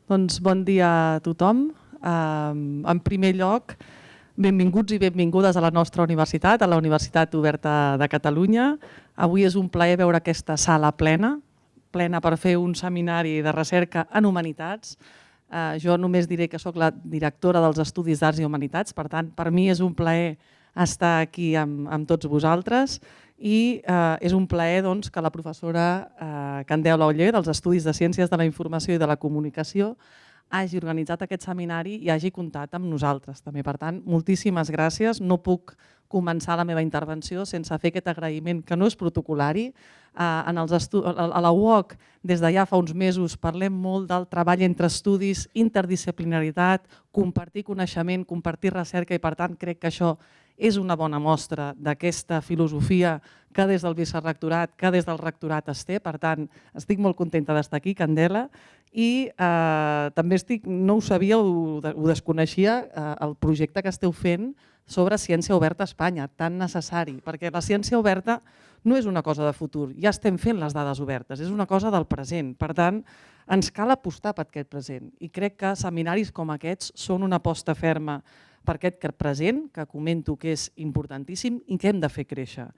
Doncs bon dia a tothom. En primer lloc, benvinguts i benvingudes a la nostra universitat, a la Universitat Oberta de Catalunya. Avui és un plaer veure aquesta sala plena per fer un seminari de recerca en humanitats. Jo només diré que sóc la directora dels Estudis d'Arts i Humanitats, per tant, per mi és un plaer estar aquí amb tots vosaltres i és un plaer que la professora Candela Oller dels Estudis de Ciències de la Informació i de la Comunicació hagi organitzat aquest seminari i hagi comptat amb nosaltres també. Per tant, moltíssimes gràcies. No puc començar la meva intervenció sense fer aquest agraïment que no és protocolari. A la UOC, des de ja fa uns mesos, parlem molt del treball entre estudis, interdisciplinaritat, compartir coneixement, compartir recerca i per tant crec que això és una bona mostra d'aquesta filosofia que des del vicerrectorat, que des del rectorat es té. Per tant, estic molt contenta d'estar aquí, Candela, i també no ho sabia, ho desconeixia, el projecte que esteu fent sobre ciència oberta a Espanya, tan necessari, perquè la ciència oberta no és una cosa de futur, ja estem fent les dades obertes, és una cosa del present. Per tant, ens cal apostar per aquest present i crec que seminaris com aquests són una aposta ferma per aquest present, que comento que és importantíssim i que hem de fer créixer.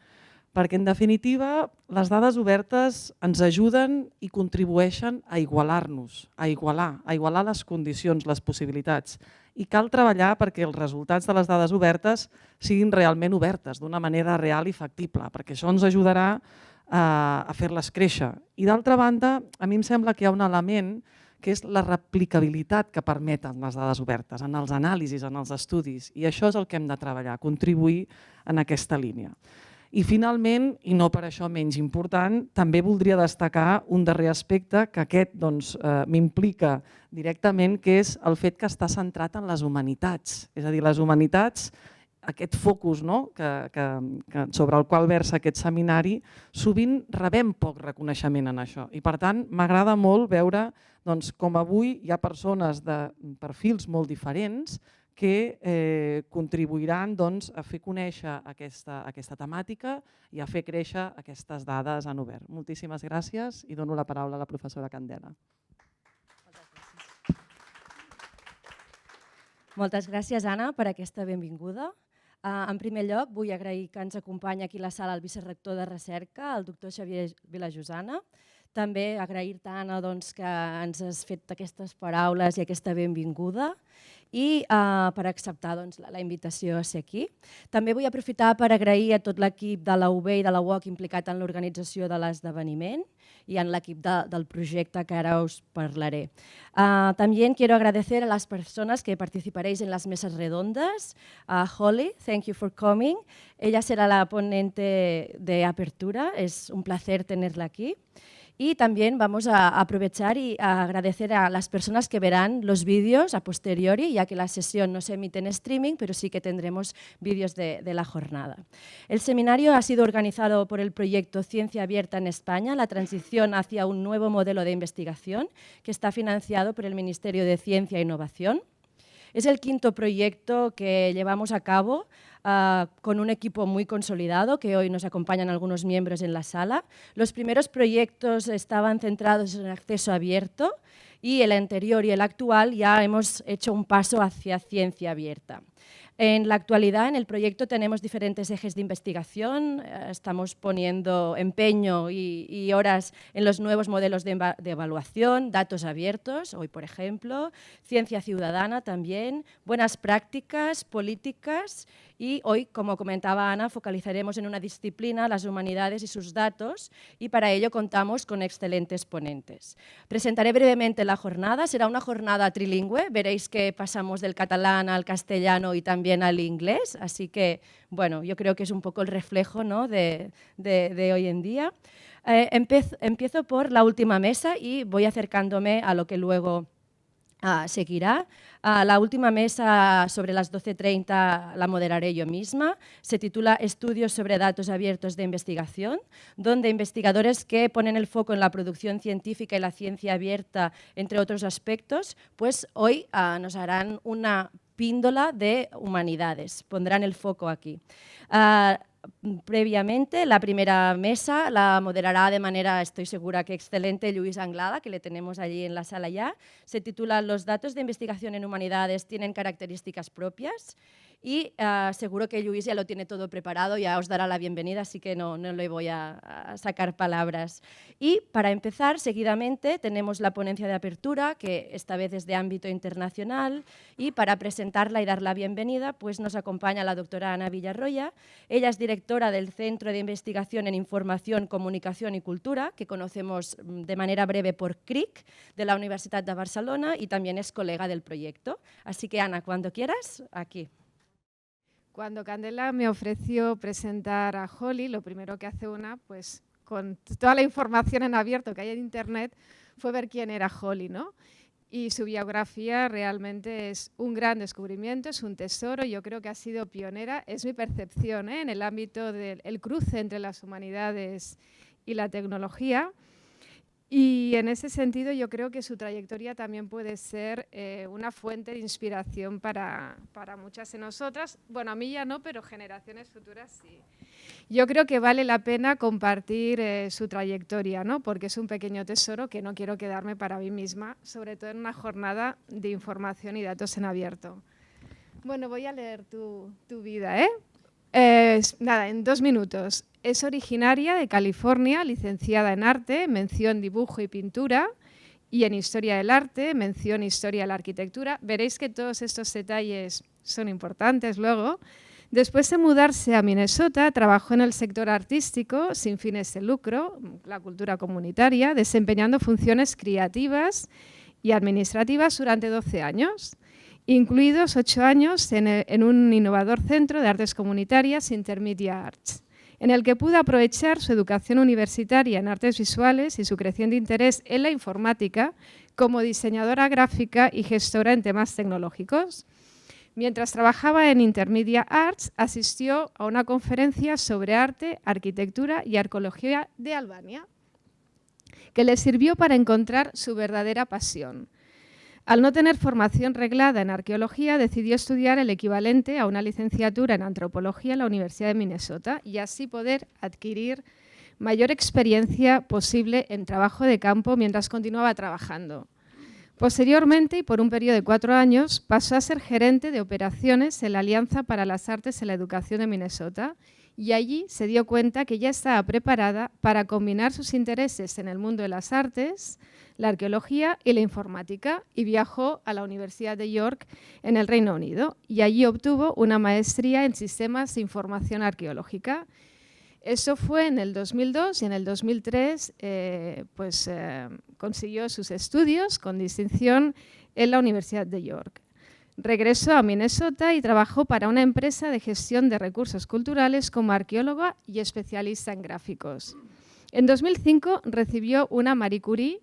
Perquè, en definitiva, les dades obertes ens ajuden i contribueixen a igualar-nos, a igualar les condicions, les possibilitats. I cal treballar perquè els resultats de les dades obertes siguin realment obertes, d'una manera real i factible, perquè això ens ajudarà a fer-les créixer. I d'altra banda, a mi em sembla que hi ha un element que és la replicabilitat que permeten les dades obertes en els anàlisis, en els estudis, i això és el que hem de treballar, contribuir en aquesta línia. I finalment, i no per això menys important, també voldria destacar un darrer aspecte que aquest m'implica directament, que és el fet que està centrat en les humanitats. És a dir, les humanitats, aquest focus sobre el qual versa aquest seminari, sovint rebem poc reconeixement en això. I per tant, m'agrada molt veure com avui hi ha persones de perfils molt diferents que contribuiran a fer conèixer aquesta temàtica i a fer créixer aquestes dades en obert. Moltíssimes gràcies i dono la paraula a la professora Candela. Moltes gràcies, Anna, per aquesta benvinguda. En primer lloc, vull agrair que ens acompanya aquí a la sala el vicerrector de recerca, el doctor Xavier Vilajosana. També agrair-te, Anna, que ens has fet aquestes paraules i aquesta benvinguda i per acceptar la invitació a ser aquí. També vull aprofitar per agrair a tot l'equip de la UB i de la UOC implicat en l'organització de l'esdeveniment y en l'equip del proyecto que ahora os parlaré. También quiero agradecer a las personas que participaréis en las mesas redondas. Holly, thank you for coming. Ella será la ponente de apertura, es un placer tenerla aquí. Y también vamos a aprovechar y a agradecer a las personas que verán los vídeos a posteriori, ya que la sesión no se emite en streaming, pero sí que tendremos vídeos de la jornada. El seminario ha sido organizado por el proyecto Ciencia Abierta en España, la transición hacia un nuevo modelo de investigación, que está financiado por el Ministerio de Ciencia e Innovación. Es el quinto proyecto que llevamos a cabo con un equipo muy consolidado, que hoy nos acompañan algunos miembros en la sala. Los primeros proyectos estaban centrados en acceso abierto y el anterior y el actual ya hemos hecho un paso hacia ciencia abierta. En la actualidad, en el proyecto tenemos diferentes ejes de investigación, estamos poniendo empeño y horas en los nuevos modelos de evaluación, datos abiertos, hoy por ejemplo, ciencia ciudadana también, buenas prácticas, políticas y hoy, como comentaba Ana, focalizaremos en una disciplina, las humanidades y sus datos, y para ello contamos con excelentes ponentes. Presentaré brevemente la jornada, será una jornada trilingüe, veréis que pasamos del catalán al castellano y también al inglés, así que bueno, yo creo que es un poco el reflejo, ¿no?, de hoy en día. Empiezo por la última mesa y voy acercándome a lo que luego seguirá. La última mesa sobre las 12:30 la moderaré yo misma. Se titula Estudios sobre datos abiertos de investigación, donde investigadores que ponen el foco en la producción científica y la ciencia abierta, entre otros aspectos, pues hoy nos harán una píndola de humanidades, pondrán el foco aquí. Previamente, la primera mesa la moderará de manera, estoy segura que excelente, Lluís Anglada, que le tenemos allí en la sala ya. Se titula Los datos de investigación en humanidades tienen características propias y seguro que Lluís ya lo tiene todo preparado, ya os dará la bienvenida, así que no le voy a sacar palabras. Y para empezar, seguidamente, tenemos la ponencia de apertura, que esta vez es de ámbito internacional, y para presentarla y dar la bienvenida, pues nos acompaña la doctora Ana Villarroya. Ella es directora del Centro de Investigación en Información, Comunicación y Cultura, que conocemos de manera breve por CRIC, de la Universitat de Barcelona, y también es colega del proyecto. Así que, Ana, cuando quieras, aquí. Cuando Candela me ofreció presentar a Holly, lo primero que hace pues con toda la información en abierto que hay en Internet, fue ver quién era Holly, ¿no? Y su biografía realmente es un gran descubrimiento, es un tesoro. Yo creo que ha sido pionera, es mi percepción, en el ámbito del cruce entre las humanidades y la tecnología. Y en ese sentido yo creo que su trayectoria también puede ser una fuente de inspiración para muchas de nosotras. Bueno, a mí ya no, pero generaciones futuras sí. Yo creo que vale la pena compartir su trayectoria, ¿no? Porque es un pequeño tesoro que no quiero quedarme para mí misma, sobre todo en una jornada de información y datos en abierto. Bueno, voy a leer tu vida, nada, en 2 minutos. Es originaria de California, licenciada en arte, mención dibujo y pintura, y en historia del arte, mención historia de la arquitectura. Veréis que todos estos detalles son importantes luego. Después de mudarse a Minnesota, trabajó en el sector artístico sin fines de lucro, la cultura comunitaria, desempeñando funciones creativas y administrativas durante 12 años. Incluidos 8 años en un innovador centro de artes comunitarias, Intermedia Arts, en el que pudo aprovechar su educación universitaria en artes visuales y su creciente interés en la informática como diseñadora gráfica y gestora en temas tecnológicos. Mientras trabajaba en Intermedia Arts, asistió a una conferencia sobre arte, arquitectura y arqueología de Albania, que le sirvió para encontrar su verdadera pasión. Al no tener formación reglada en arqueología, decidió estudiar el equivalente a una licenciatura en antropología en la Universidad de Minnesota y así poder adquirir mayor experiencia posible en trabajo de campo mientras continuaba trabajando. Posteriormente, y por un periodo de 4 años, pasó a ser gerente de operaciones en la Alianza para las Artes en la Educación de Minnesota y allí se dio cuenta que ya estaba preparada para combinar sus intereses en el mundo de las artes, la arqueología y la informática, y viajó a la Universidad de York en el Reino Unido y allí obtuvo una maestría en sistemas de información arqueológica. Eso fue en el 2002 y en el 2003 consiguió sus estudios con distinción en la Universidad de York. Regresó a Minnesota y trabajó para una empresa de gestión de recursos culturales como arqueóloga y especialista en gráficos. En 2005 recibió una Marie Curie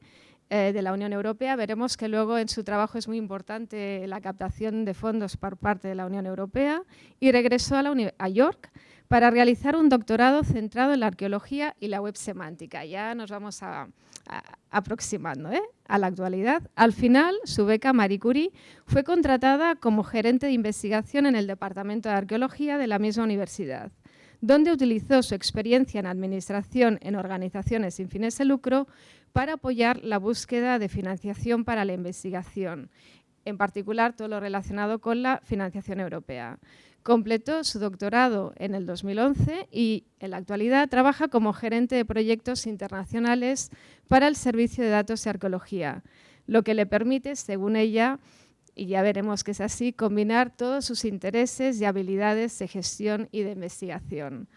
de la Unión Europea. Veremos que luego en su trabajo es muy importante la captación de fondos por parte de la Unión Europea y regresó a York para realizar un doctorado centrado en la arqueología y la web semántica. Ya nos vamos aproximando a la actualidad. Al final, su beca Marie Curie fue contratada como gerente de investigación en el Departamento de Arqueología de la misma universidad, donde utilizó su experiencia en administración en organizaciones sin fines de lucro para apoyar la búsqueda de financiación para la investigación, en particular todo lo relacionado con la financiación europea. Completó su doctorado en el 2011 y en la actualidad trabaja como gerente de proyectos internacionales para el Servicio de Datos de Arqueología, lo que le permite, según ella, y ya veremos que es así, combinar todos sus intereses y habilidades de gestión y de investigación.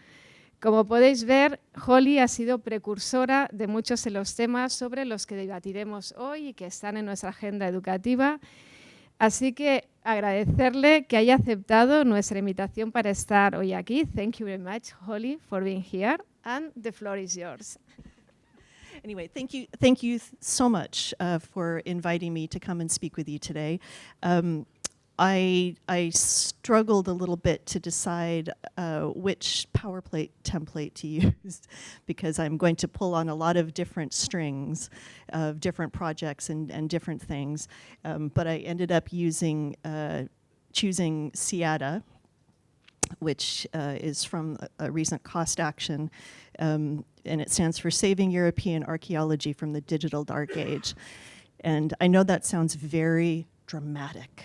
Como podéis ver, Holly ha sido precursora de muchos de los temas sobre los que debatiremos hoy y que están en nuestra agenda educativa. Así que agradecerle que haya aceptado nuestra invitación para estar hoy aquí. Thank you very much, Holly, for being here. And the floor is yours. Anyway, thank you so much for inviting me to come and speak with you today. I struggled a little bit to decide which PowerPoint template to use because I'm going to pull on a lot of different strings of different projects and different things. But I ended up choosing SIADA, which is from a recent cost action, and it stands for Saving European Archaeology from the Digital Dark Age. And I know that sounds very dramatic,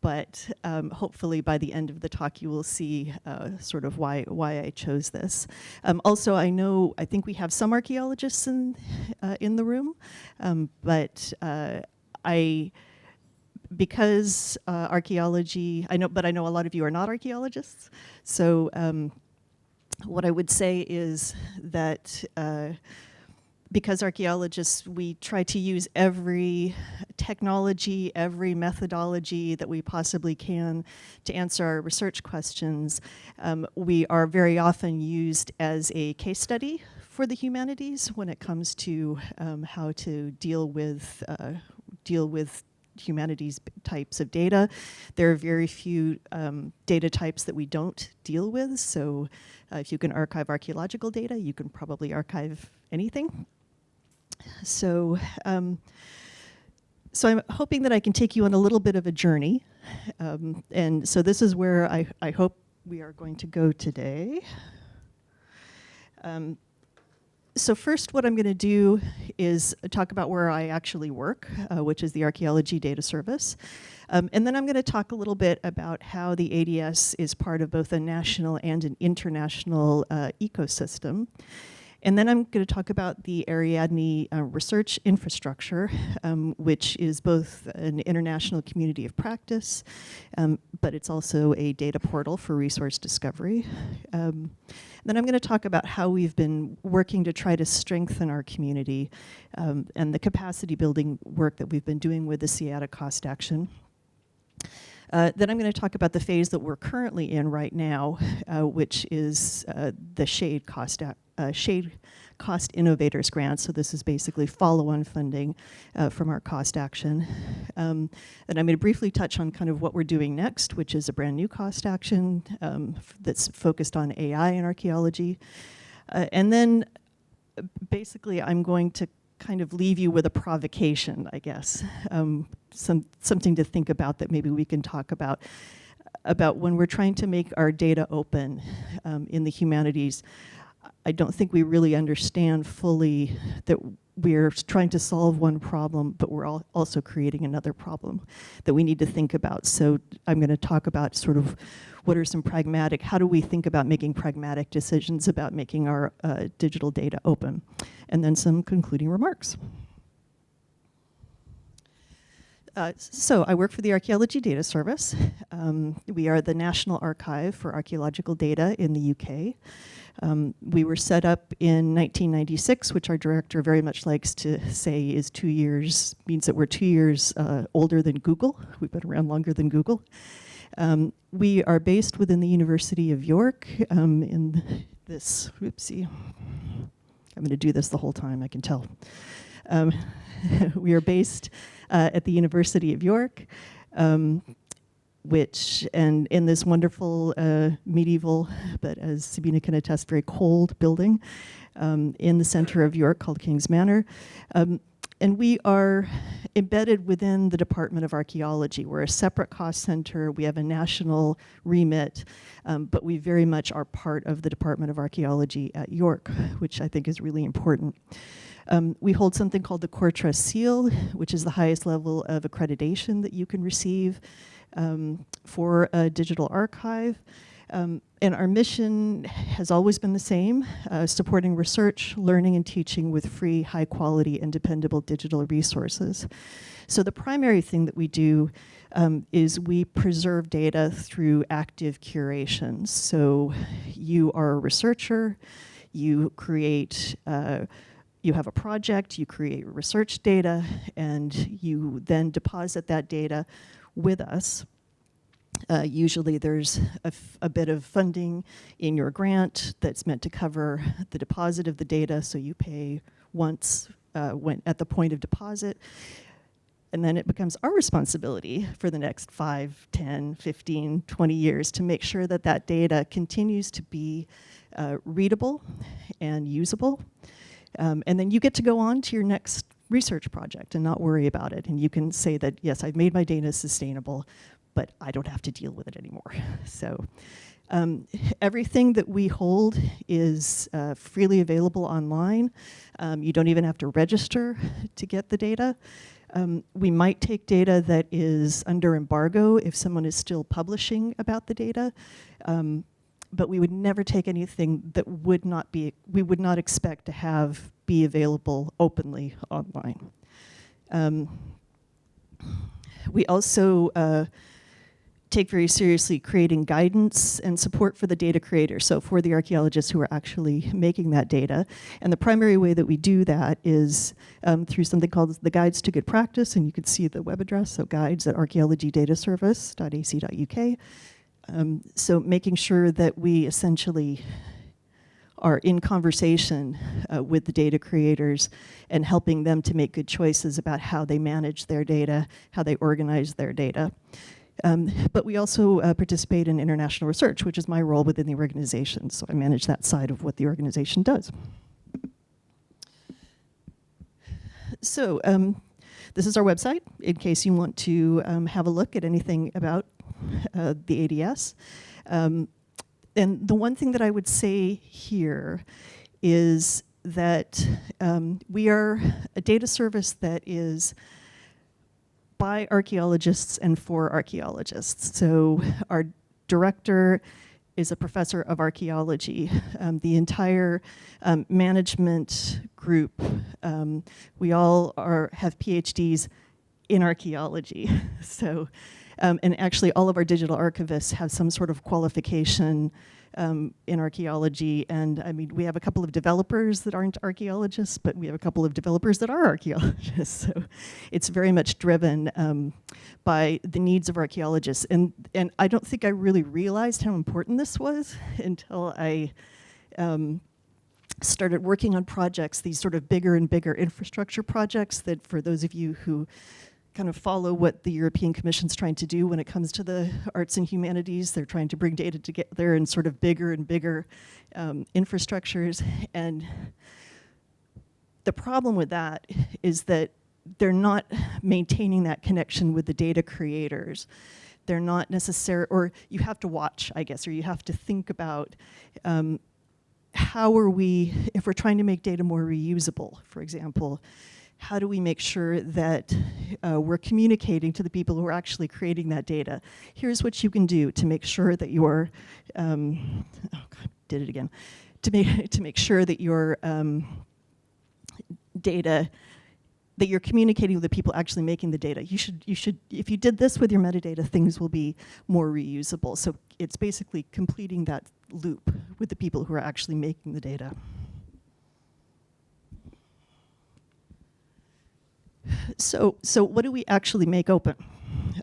but hopefully by the end of the talk you will see sort of why I chose this. Also, I think we have some archaeologists in the room, but because archaeology, I know a lot of you are not archaeologists, so what I would say is that because archaeologists, we try to use every technology, every methodology that we possibly can to answer our research questions. We are very often used as a case study for the humanities when it comes to how to deal with humanities types of data. There are very few data types that we don't deal with, so if you can archive archaeological data, you can probably archive anything. So, so I'm hoping that I can take you on a little bit of a journey, and so this is where I hope we are going to go today. So first, what I'm going to do is talk about where I actually work, which is the Archaeology Data Service. And then I'm going to talk a little bit about how the ADS is part of both a national and an international ecosystem. And then I'm going to talk about the Ariadne research infrastructure, which is both an international community of practice, but it's also a data portal for resource discovery. Then I'm going to talk about how we've been working to try to strengthen our community and the capacity building work that we've been doing with the SIADA cost action. Then I'm going to talk about the phase that we're currently in right now, which is the SHADE Cost Innovators Grant. So this is basically follow-on funding from our cost action. And I'm going to briefly touch on kind of what we're doing next, which is a brand new cost action that's focused on AI in archaeology. And then basically I'm going to kind of leave you with a provocation, I guess, something to think about that maybe we can talk about when we're trying to make our data open in the humanities. I don't think we really understand fully that we're trying to solve one problem, but we're also creating another problem that we need to think about. So I'm going to talk about sort of what are some how do we think about making pragmatic decisions about making our digital data open, and then some concluding remarks. So I work for the Archaeology Data Service. We are the National Archive for Archaeological Data in the UK. We were set up in 1996, which our director very much likes to say is 2 years, means that we're 2 years older than Google. We've been around longer than Google. We are based within the University of York in this, oopsie, I'm going to do this the whole time, I can tell. We are based at the University of York, and in this wonderful medieval, but as Sabina can attest, very cold building in the center of York called King's Manor. And we are embedded within the Department of Archaeology. We're a separate cost center. We have a national remit, but we very much are part of the Department of Archaeology at York, which I think is really important. We hold something called the Core Trust Seal, which is the highest level of accreditation that you can receive for a digital archive. And our mission has always been the same, supporting research, learning, and teaching with free, high-quality, and dependable digital resources. So the primary thing that we do is we preserve data through active curation. So you are a researcher, you create you have a project, you create research data, and you then deposit that data with us. Usually there's a bit of funding in your grant that's meant to cover the deposit of the data, so you pay once when at the point of deposit. And then it becomes our responsibility for the next 5, 10, 15, 20 years to make sure that that data continues to be readable and usable. And then you get to go on to your next research project and not worry about it. And you can say that, yes, I've made my data sustainable, but I don't have to deal with it anymore. So everything that we hold is freely available online. You don't even have to register to get the data. We might take data that is under embargo if someone is still publishing about the data, but we would never take anything that we would not expect to have be available openly online. We also take very seriously creating guidance and support for the data creator, so for the archaeologists who are actually making that data. And the primary way that we do that is through something called the Guides to Good Practice, and you can see the web address, so guides@archaeologydataservice.ac.uk. So making sure that we essentially are in conversation with the data creators and helping them to make good choices about how they manage their data, how they organize their data. But we also participate in international research, which is my role within the organization. So I manage that side of what the organization does. So this is our website, in case you want to have a look at anything about the ADS. And the one thing that I would say here is that we are a data service that is by archaeologists and for archaeologists. So our director is a professor of archaeology. The entire management group, we all have PhDs in archaeology. So, and actually all of our digital archivists have some sort of qualification in archaeology. And I mean, we have a couple of developers that aren't archaeologists, but we have a couple of developers that are archaeologists. So it's very much driven by the needs of archaeologists. And I don't think I really realized how important this was until I started working on projects, these sort of bigger and bigger infrastructure projects that, for those of you who kind of follow what the European Commission's trying to do when it comes to the arts and humanities. They're trying to bring data together in sort of bigger and bigger infrastructures. And the problem with that is that they're not maintaining that connection with the data creators. They're not necessarily, or you have to watch, I guess, or you have to think about how are we, if we're trying to make data more reusable, for example, how do we make sure that we're communicating to the people who are actually creating that data? Here's what you can do to make sure that your, oh God, did it again. To make sure that your data, that you're communicating with the people actually making the data. You should, if you did this with your metadata, things will be more reusable. So it's basically completing that loop with the people who are actually making the data. So what do we actually make open?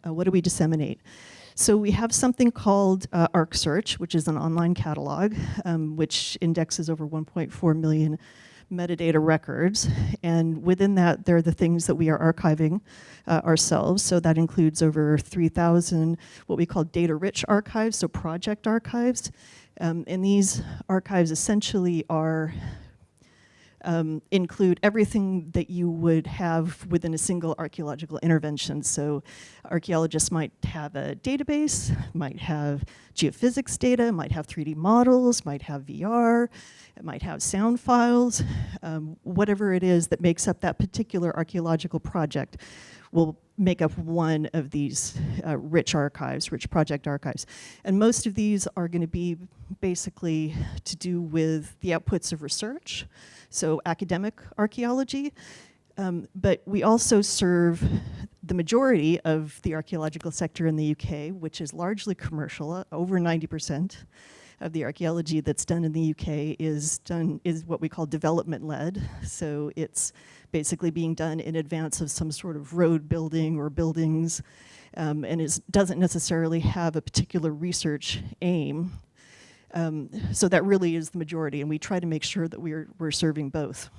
What do we disseminate? So we have something called ArcSearch, which is an online catalog, which indexes over 1.4 million metadata records. And within that, there are the things that we are archiving ourselves. So that includes over 3,000 what we call data-rich archives, so project archives. And these archives essentially are include everything that you would have within a single archaeological intervention. So archaeologists might have a database, might have geophysics data, might have 3D models, might have VR, it might have sound files, whatever it is that makes up that particular archaeological project will make up one of these rich archives, rich project archives. And most of these are going to be basically to do with the outputs of research, so academic archaeology, but we also serve the majority of the archaeological sector in the UK, which is largely commercial. Over 90% of the archaeology that's done in the UK is what we call development-led. So it's basically being done in advance of some sort of road building or buildings, and doesn't necessarily have a particular research aim. So that really is the majority, and we try to make sure that we're serving both.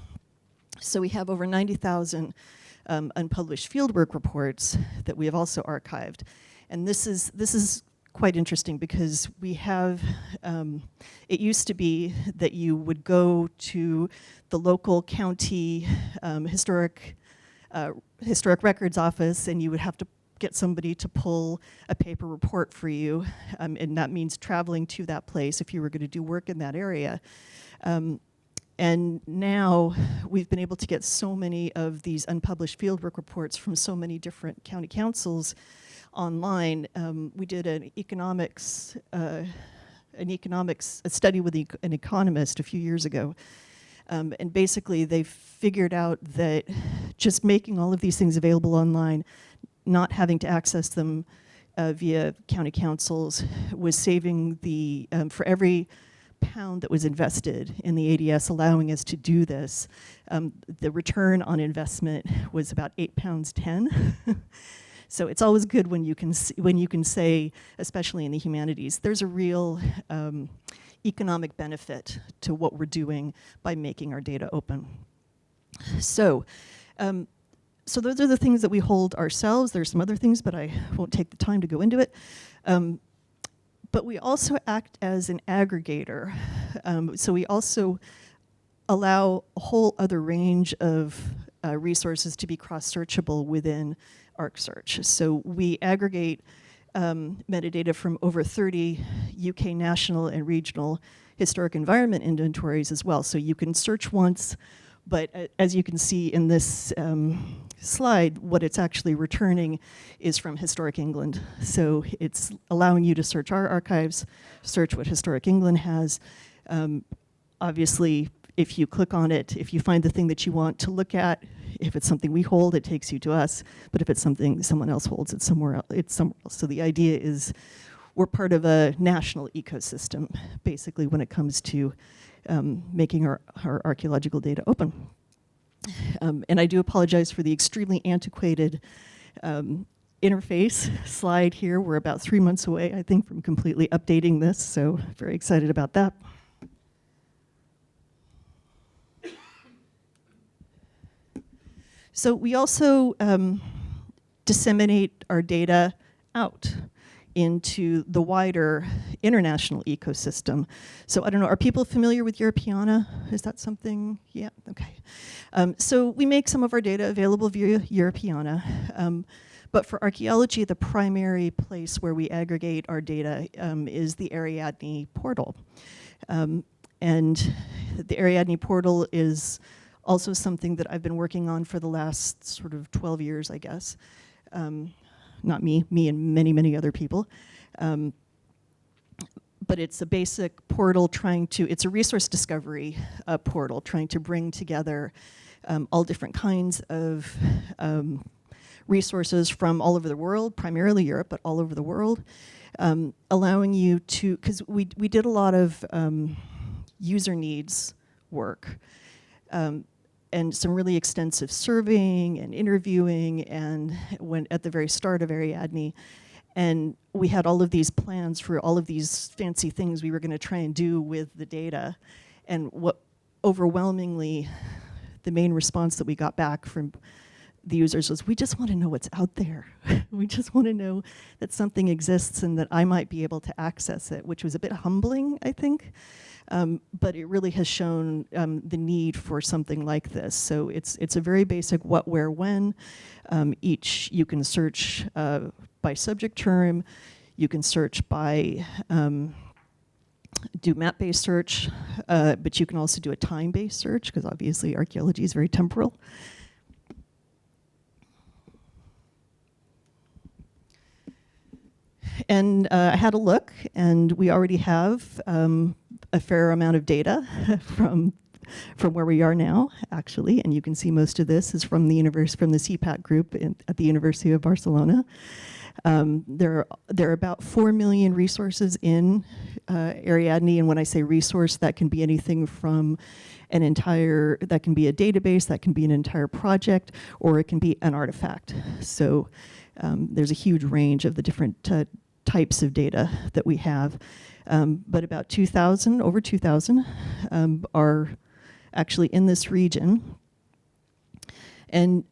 So we have over 90,000 unpublished fieldwork reports that we have also archived. And this is quite interesting because we have, it used to be that you would go to the local county historic records office and you would have to get somebody to pull a paper report for you, and that means traveling to that place if you were going to do work in that area. And now we've been able to get so many of these unpublished fieldwork reports from so many different county councils online. We did a study with an economist a few years ago. And basically they figured out that just making all of these things available online, not having to access them via county councils, was saving for every pound that was invested in the ADS, allowing us to do this, the return on investment was about £8.10. So it's always good when you can say, especially in the humanities, there's a real economic benefit to what we're doing by making our data open. So those are the things that we hold ourselves. There's some other things, but I won't take the time to go into it. But we also act as an aggregator. So we also allow a whole other range of resources to be cross-searchable within ArcSearch. So we aggregate metadata from over 30 UK national and regional historic environment inventories as well. So you can search once, but as you can see in this slide, what it's actually returning is from Historic England. So it's allowing you to search our archives, search what Historic England has. Obviously, if you click on it, if you find the thing that you want to look at, if it's something we hold, it takes you to us. But if it's something someone else holds, it's somewhere else. So the idea is we're part of a national ecosystem, basically, when it comes to making our archaeological data open. And I do apologize for the extremely antiquated interface slide here. We're about 3 months away, I think, from completely updating this, so very excited about that. So we also disseminate our data out into the wider international ecosystem. So I don't know, are people familiar with Europeana? Is that something? Yeah, okay. So we make some of our data available via Europeana. But for archaeology, the primary place where we aggregate our data is the Ariadne portal. And the Ariadne portal is also something that I've been working on for the last sort of 12 years, I guess. Not me and many, many other people. But it's a basic portal it's a resource discovery portal trying to bring together all different kinds of resources from all over the world, primarily Europe, but all over the world, allowing you to, because we did a lot of user needs work, and some really extensive surveying and interviewing, and when at the very start of Ariadne, and we had all of these plans for all of these fancy things we were going to try and do with the data, and what overwhelmingly the main response that we got back from the users was, we just want to know what's out there. We just want to know that something exists and that I might be able to access it, which was a bit humbling, I think. But it really has shown the need for something like this. So it's a very basic what, where, when. You can search by subject term. You can search by, do map-based search, but you can also do a time-based search, because obviously archaeology is very temporal. And I had a look, and we already have a fair amount of data from where we are now, actually. And you can see most of this is from the CPAC group at the University of Barcelona. There are about 4 million resources in Ariadne, and when I say resource, that can be anything from that can be a database, that can be an entire project, or it can be an artifact. So there's a huge range of the different types of data that we have. But about 2,000, over 2,000, are actually in this region. And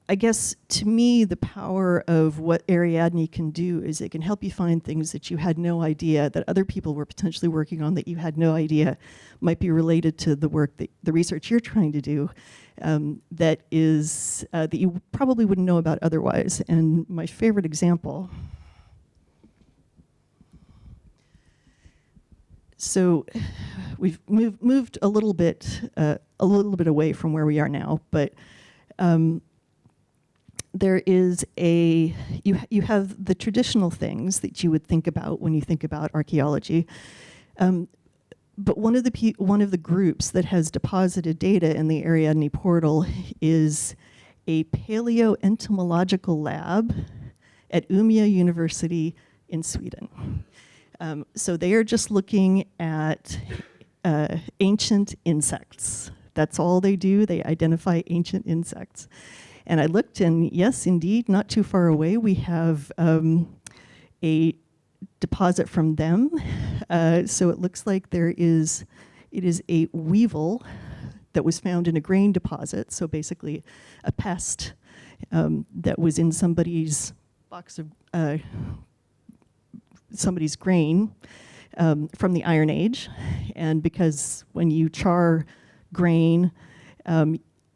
I guess to me, the power of what Ariadne can do is it can help you find things that you had no idea, that other people were potentially working on, that you had no idea might be related to the work, that the research you're trying to do, that you probably wouldn't know about otherwise. And my favorite example, so we've moved a little bit away from where we are now, but there is you have the traditional things that you would think about when you think about archaeology, but one of the groups that has deposited data in the Ariadne portal is a paleoentomological lab at Umeå University in Sweden. So they are just looking at ancient insects. That's all they do. They identify ancient insects. And I looked, and yes, indeed, not too far away, we have a deposit from them. So it looks like it is a weevil that was found in a grain deposit. So basically a pest that was in somebody's box of somebody's grain from the Iron Age. And because when you char grain,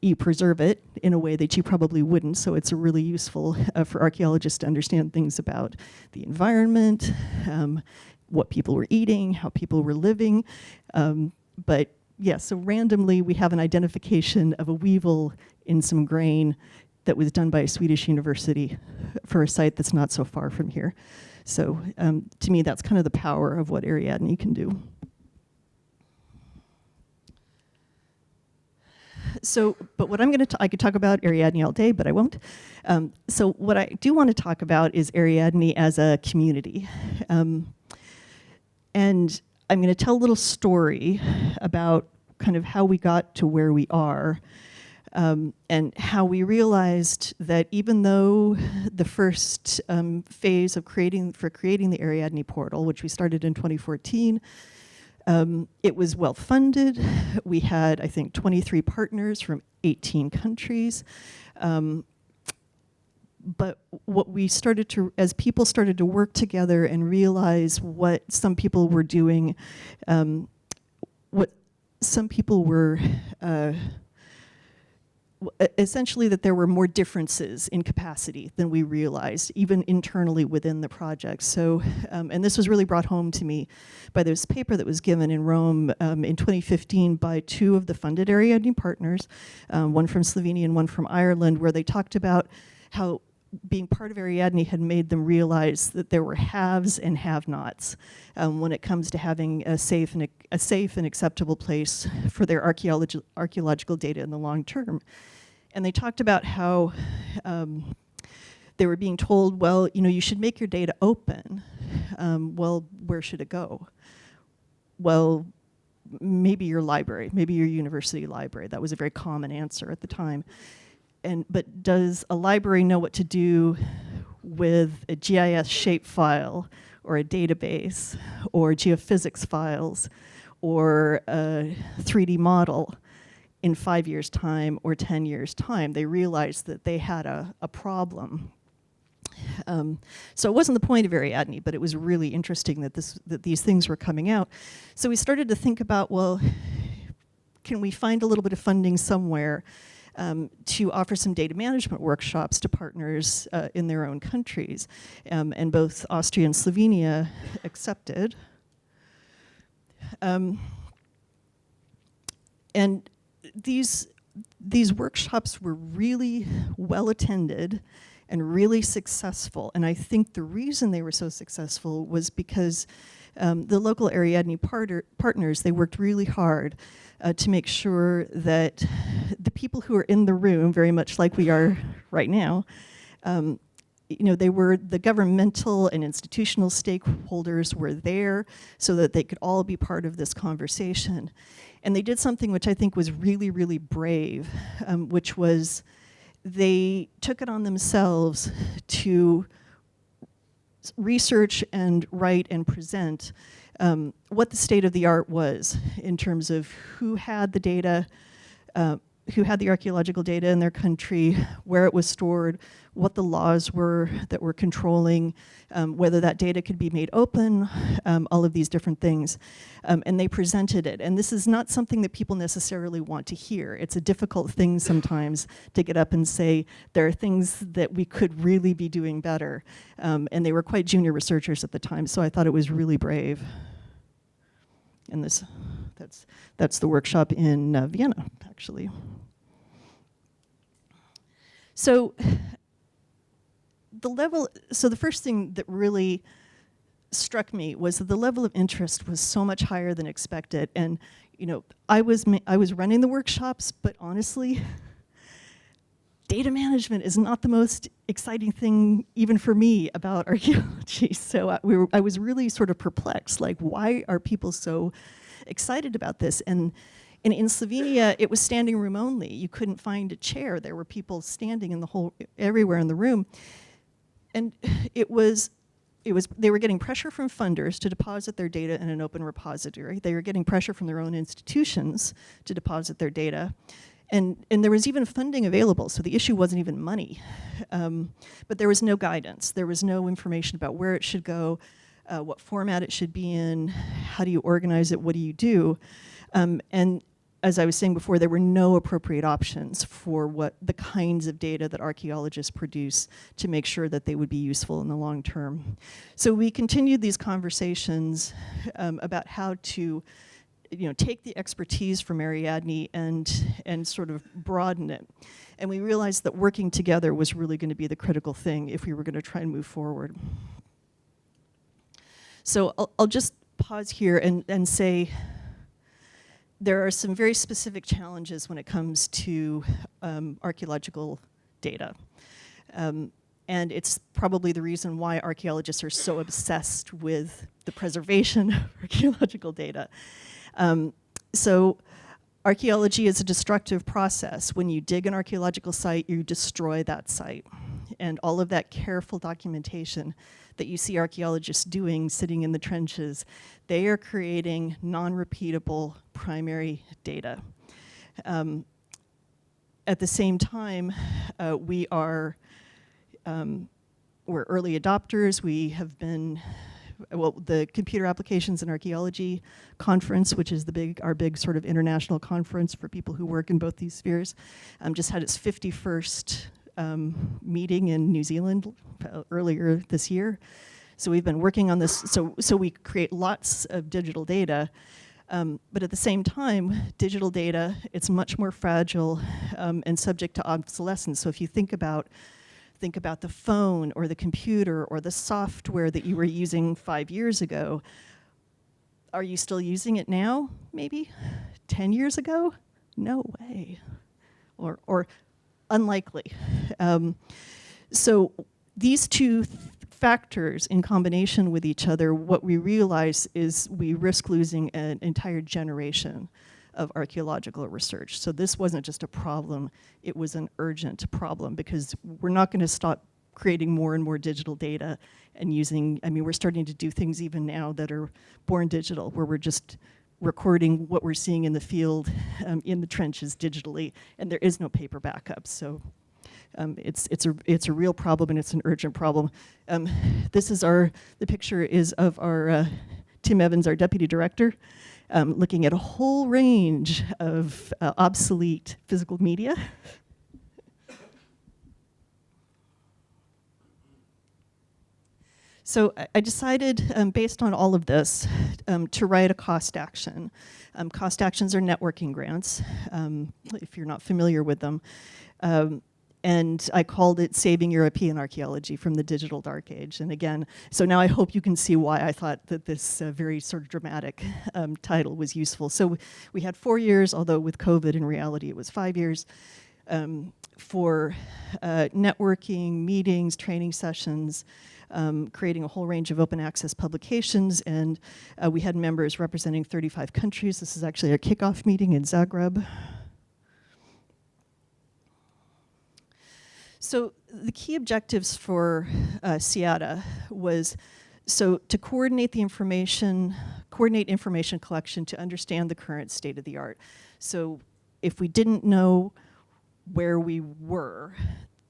you preserve it in a way that you probably wouldn't, so it's really useful for archaeologists to understand things about the environment, what people were eating, how people were living. But yeah, so randomly we have an identification of a weevil in some grain that was done by a Swedish university for a site that's not so far from here. So to me, that's kind of the power of what Ariadne can do. So, but what I'm going to, I could talk about Ariadne all day, but I won't. So what I do want to talk about is Ariadne as a community. And I'm going to tell a little story about kind of how we got to where we are, and how we realized that even though the first phase of creating the Ariadne portal, which we started in 2014, it was well funded. We had, I think, 23 partners from 18 countries. But what we started to, as people started to work together and realize what some people were doing, what some people were, essentially that there were more differences in capacity than we realized, even internally within the project. So, and this was really brought home to me by this paper that was given in Rome in 2015 by two of the funded Ariadne partners, one from Slovenia and one from Ireland, where they talked about how being part of Ariadne had made them realize that there were haves and have-nots when it comes to having a safe and acceptable place for their archaeological data in the long term. And they talked about how they were being told, well, you know, you should make your data open. Well, where should it go? Well, maybe your library, maybe your university library. That was a very common answer at the time. But does a library know what to do with a GIS shapefile or a database or geophysics files or a 3D model in 5 years' time or 10 years' time? They realized that they had a problem. So it wasn't the point of Ariadne, but it was really interesting that these things were coming out. So we started to think about, well, can we find a little bit of funding somewhere to offer some data management workshops to partners in their own countries? And both Austria and Slovenia accepted. And these workshops were really well attended and really successful. And I think the reason they were so successful was because the local Ariadne partners, they worked really hard to make sure that the people who are in the room, very much like we are right now, you know, they were the governmental and institutional stakeholders were there so that they could all be part of this conversation. And they did something which I think was really, really brave, which was they took it on themselves to research and write and present what the state of the art was in terms of who had the data, who had the archaeological data in their country, where it was stored, what the laws were that were controlling, whether that data could be made open, all of these different things. And they presented it. And this is not something that people necessarily want to hear. It's a difficult thing sometimes to get up and say, there are things that we could really be doing better. And they were quite junior researchers at the time, so I thought it was really brave. And that's the workshop in Vienna, actually. So the first thing that really struck me was that the level of interest was so much higher than expected. And you know, I was running the workshops, but honestly, data management is not the most exciting thing, even for me, about archaeology. So I was really sort of perplexed, like, why are people so excited about this? And in Slovenia, it was standing room only. You couldn't find a chair. There were people standing in everywhere in the room. And they were getting pressure from funders to deposit their data in an open repository. They were getting pressure from their own institutions to deposit their data. And there was even funding available, so the issue wasn't even money. But there was no guidance. There was no information about where it should go, what format it should be in, how do you organize it, what do you do? And as I was saying before, there were no appropriate options for what the kinds of data that archaeologists produce to make sure that they would be useful in the long term. So we continued these conversations about how to, you know, take the expertise from Ariadne and sort of broaden it. And we realized that working together was really going to be the critical thing if we were going to try and move forward. So I'll just pause here and say there are some very specific challenges when it comes to archaeological data. And it's probably the reason why archaeologists are so obsessed with the preservation of archaeological data. So archaeology is a destructive process. When you dig an archaeological site, you destroy that site. And all of that careful documentation that you see archaeologists doing, sitting in the trenches, they are creating non-repeatable primary data. At the same time, we're early adopters. We have been, well, the Computer Applications in Archaeology Conference, which is our big sort of international conference for people who work in both these spheres, just had its 51st meeting in New Zealand earlier this year. So we've been working on this, so we create lots of digital data, but at the same time, digital data, it's much more fragile and subject to obsolescence. So if you think about the phone or the computer or the software that you were using 5 years ago, are you still using it now, maybe? 10 years ago? No way. Or unlikely. So these two factors in combination with each other, what we realize is we risk losing an entire generation of archaeological research. So this wasn't just a problem, it was an urgent problem, because we're not going to stop creating more and more digital data and using, I mean, we're starting to do things even now that are born digital, where we're just recording what we're seeing in the field, in the trenches digitally, and there is no paper backup. So it's a real problem, and it's an urgent problem. This is the picture is of our Tim Evans, our deputy director, looking at a whole range of obsolete physical media. So I decided, based on all of this, to write a cost action. Cost actions are networking grants, if you're not familiar with them. And I called it Saving European Archaeology from the Digital Dark Age. And again, so now I hope you can see why I thought that this very sort of dramatic title was useful. So we had 4 years, although with COVID in reality it was 5 years, for networking, meetings, training sessions, creating a whole range of open access publications, and we had members representing 35 countries. This is actually a kickoff meeting in Zagreb. So the key objectives for SIADA was to coordinate information collection to understand the current state of the art. So if we didn't know where we were,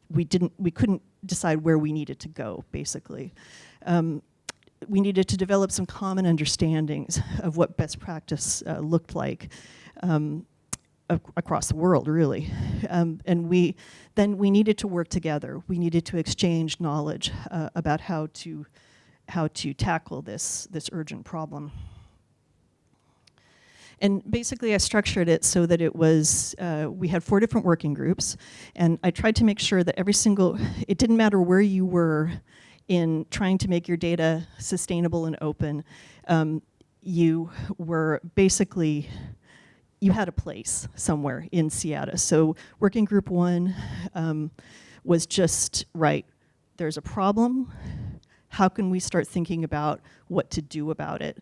we couldn't decide where we needed to go, basically. We needed to develop some common understandings of what best practice looked like across the world, really. And we needed to work together. We needed to exchange knowledge about how to tackle this urgent problem. And basically I structured it so that it was, we had 4 different working groups, and I tried to make sure that it didn't matter where you were in trying to make your data sustainable and open, you were basically, you had a place somewhere in SIADA. So working group 1 was just, right, there's a problem, how can we start thinking about what to do about it?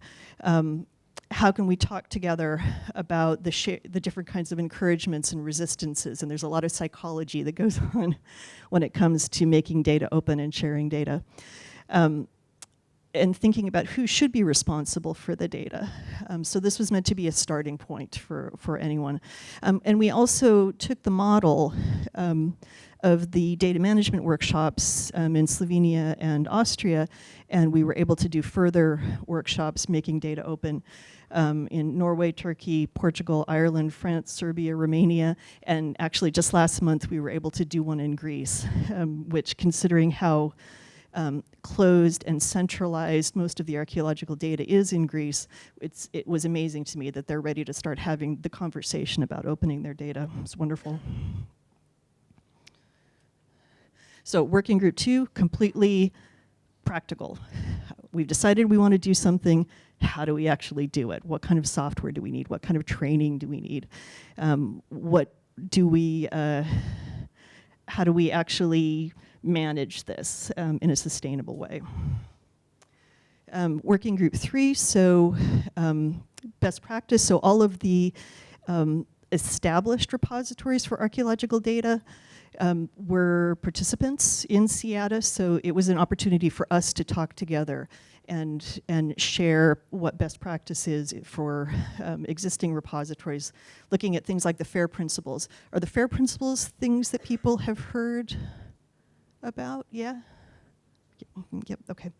How can we talk together about the different kinds of encouragements and resistances? And there's a lot of psychology that goes on when it comes to making data open and sharing data. And thinking about who should be responsible for the data. So this was meant to be a starting point for anyone. And we also took the model of the data management workshops in Slovenia and Austria, and we were able to do further workshops making data open in Norway, Turkey, Portugal, Ireland, France, Serbia, Romania, and actually just last month we were able to do one in Greece, which, considering how closed and centralized most of the archaeological data is in Greece, it was amazing to me that they're ready to start having the conversation about opening their data. It's wonderful. So working group 2, completely practical. We've decided we want to do something. How do we actually do it? What kind of software do we need? What kind of training do we need? How do we actually manage this in a sustainable way? Working group 3, so best practice. So all of the established repositories for archaeological data were participants in SIADA, so it was an opportunity for us to talk together and share what best practice is for existing repositories, looking at things like the FAIR principles. Are the FAIR principles things that people have heard about? Yeah? Yep, okay.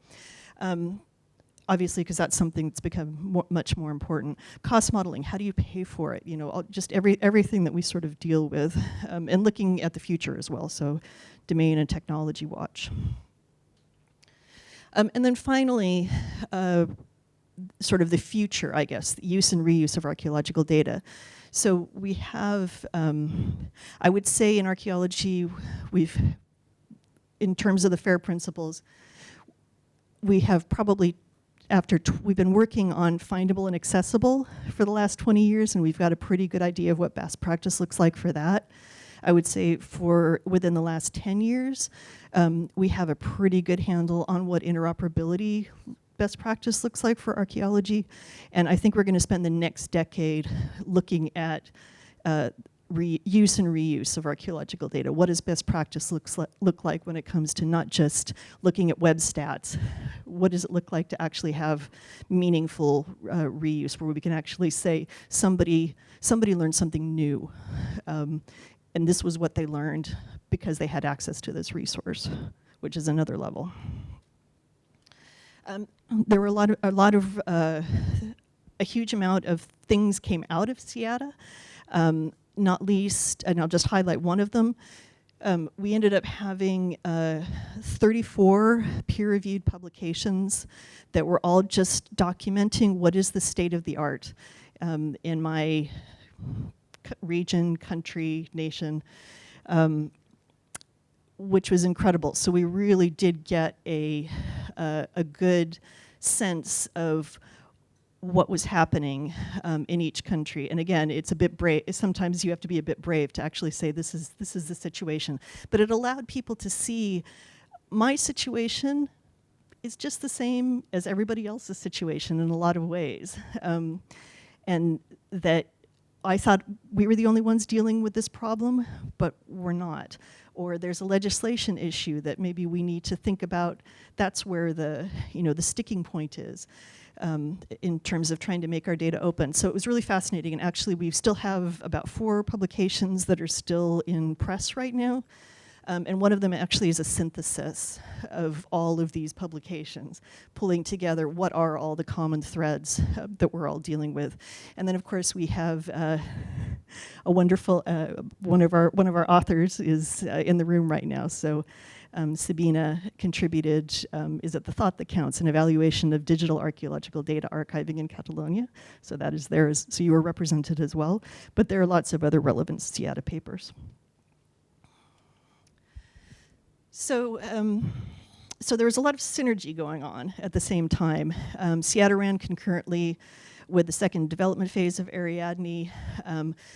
Obviously, because that's something that's become much more important. Cost modeling, how do you pay for it? You know, just everything that we sort of deal with, and looking at the future as well, so domain and technology watch. And then finally, sort of the future, I guess, the use and reuse of archaeological data. So we have, I would say in archaeology, in terms of the FAIR principles, we have probably, we've been working on findable and accessible for the last 20 years, and we've got a pretty good idea of what best practice looks like for that. I would say within the last 10 years, we have a pretty good handle on what interoperability best practice looks like for archaeology. And I think we're going to spend the next decade looking at use and reuse of archaeological data. What does best practice look like when it comes to not just looking at web stats? What does it look like to actually have meaningful reuse, where we can actually say somebody learned something new, and this was what they learned because they had access to this resource, which is another level. There were a huge amount of things came out of SIADA. Not least, and I'll just highlight one of them, we ended up having 34 peer-reviewed publications that were all just documenting what is the state of the art in my region, country, nation, which was incredible. So we really did get a good sense of what was happening in each country. And again, it's a bit brave. Sometimes you have to be a bit brave to actually say this is the situation. But it allowed people to see my situation is just the same as everybody else's situation in a lot of ways. And that I thought we were the only ones dealing with this problem, but we're not. or there's a legislation issue that maybe we need to think about. That's where the sticking point is in terms of trying to make our data open. So it was really fascinating, and actually we still have about 4 publications that are still in press right now. And one of them actually is a synthesis of all of these publications, pulling together what are all the common threads that we're all dealing with. And then, of course, we have a wonderful one of our authors is in the room right now. So Sabina contributed, is it The Thought That Counts, an evaluation of digital archaeological data archiving in Catalonia. So that is theirs. So you were represented as well. But there are lots of other relevant SIADA papers. So there was a lot of synergy going on at the same time. SIADA ran concurrently with the second development phase of Ariadne.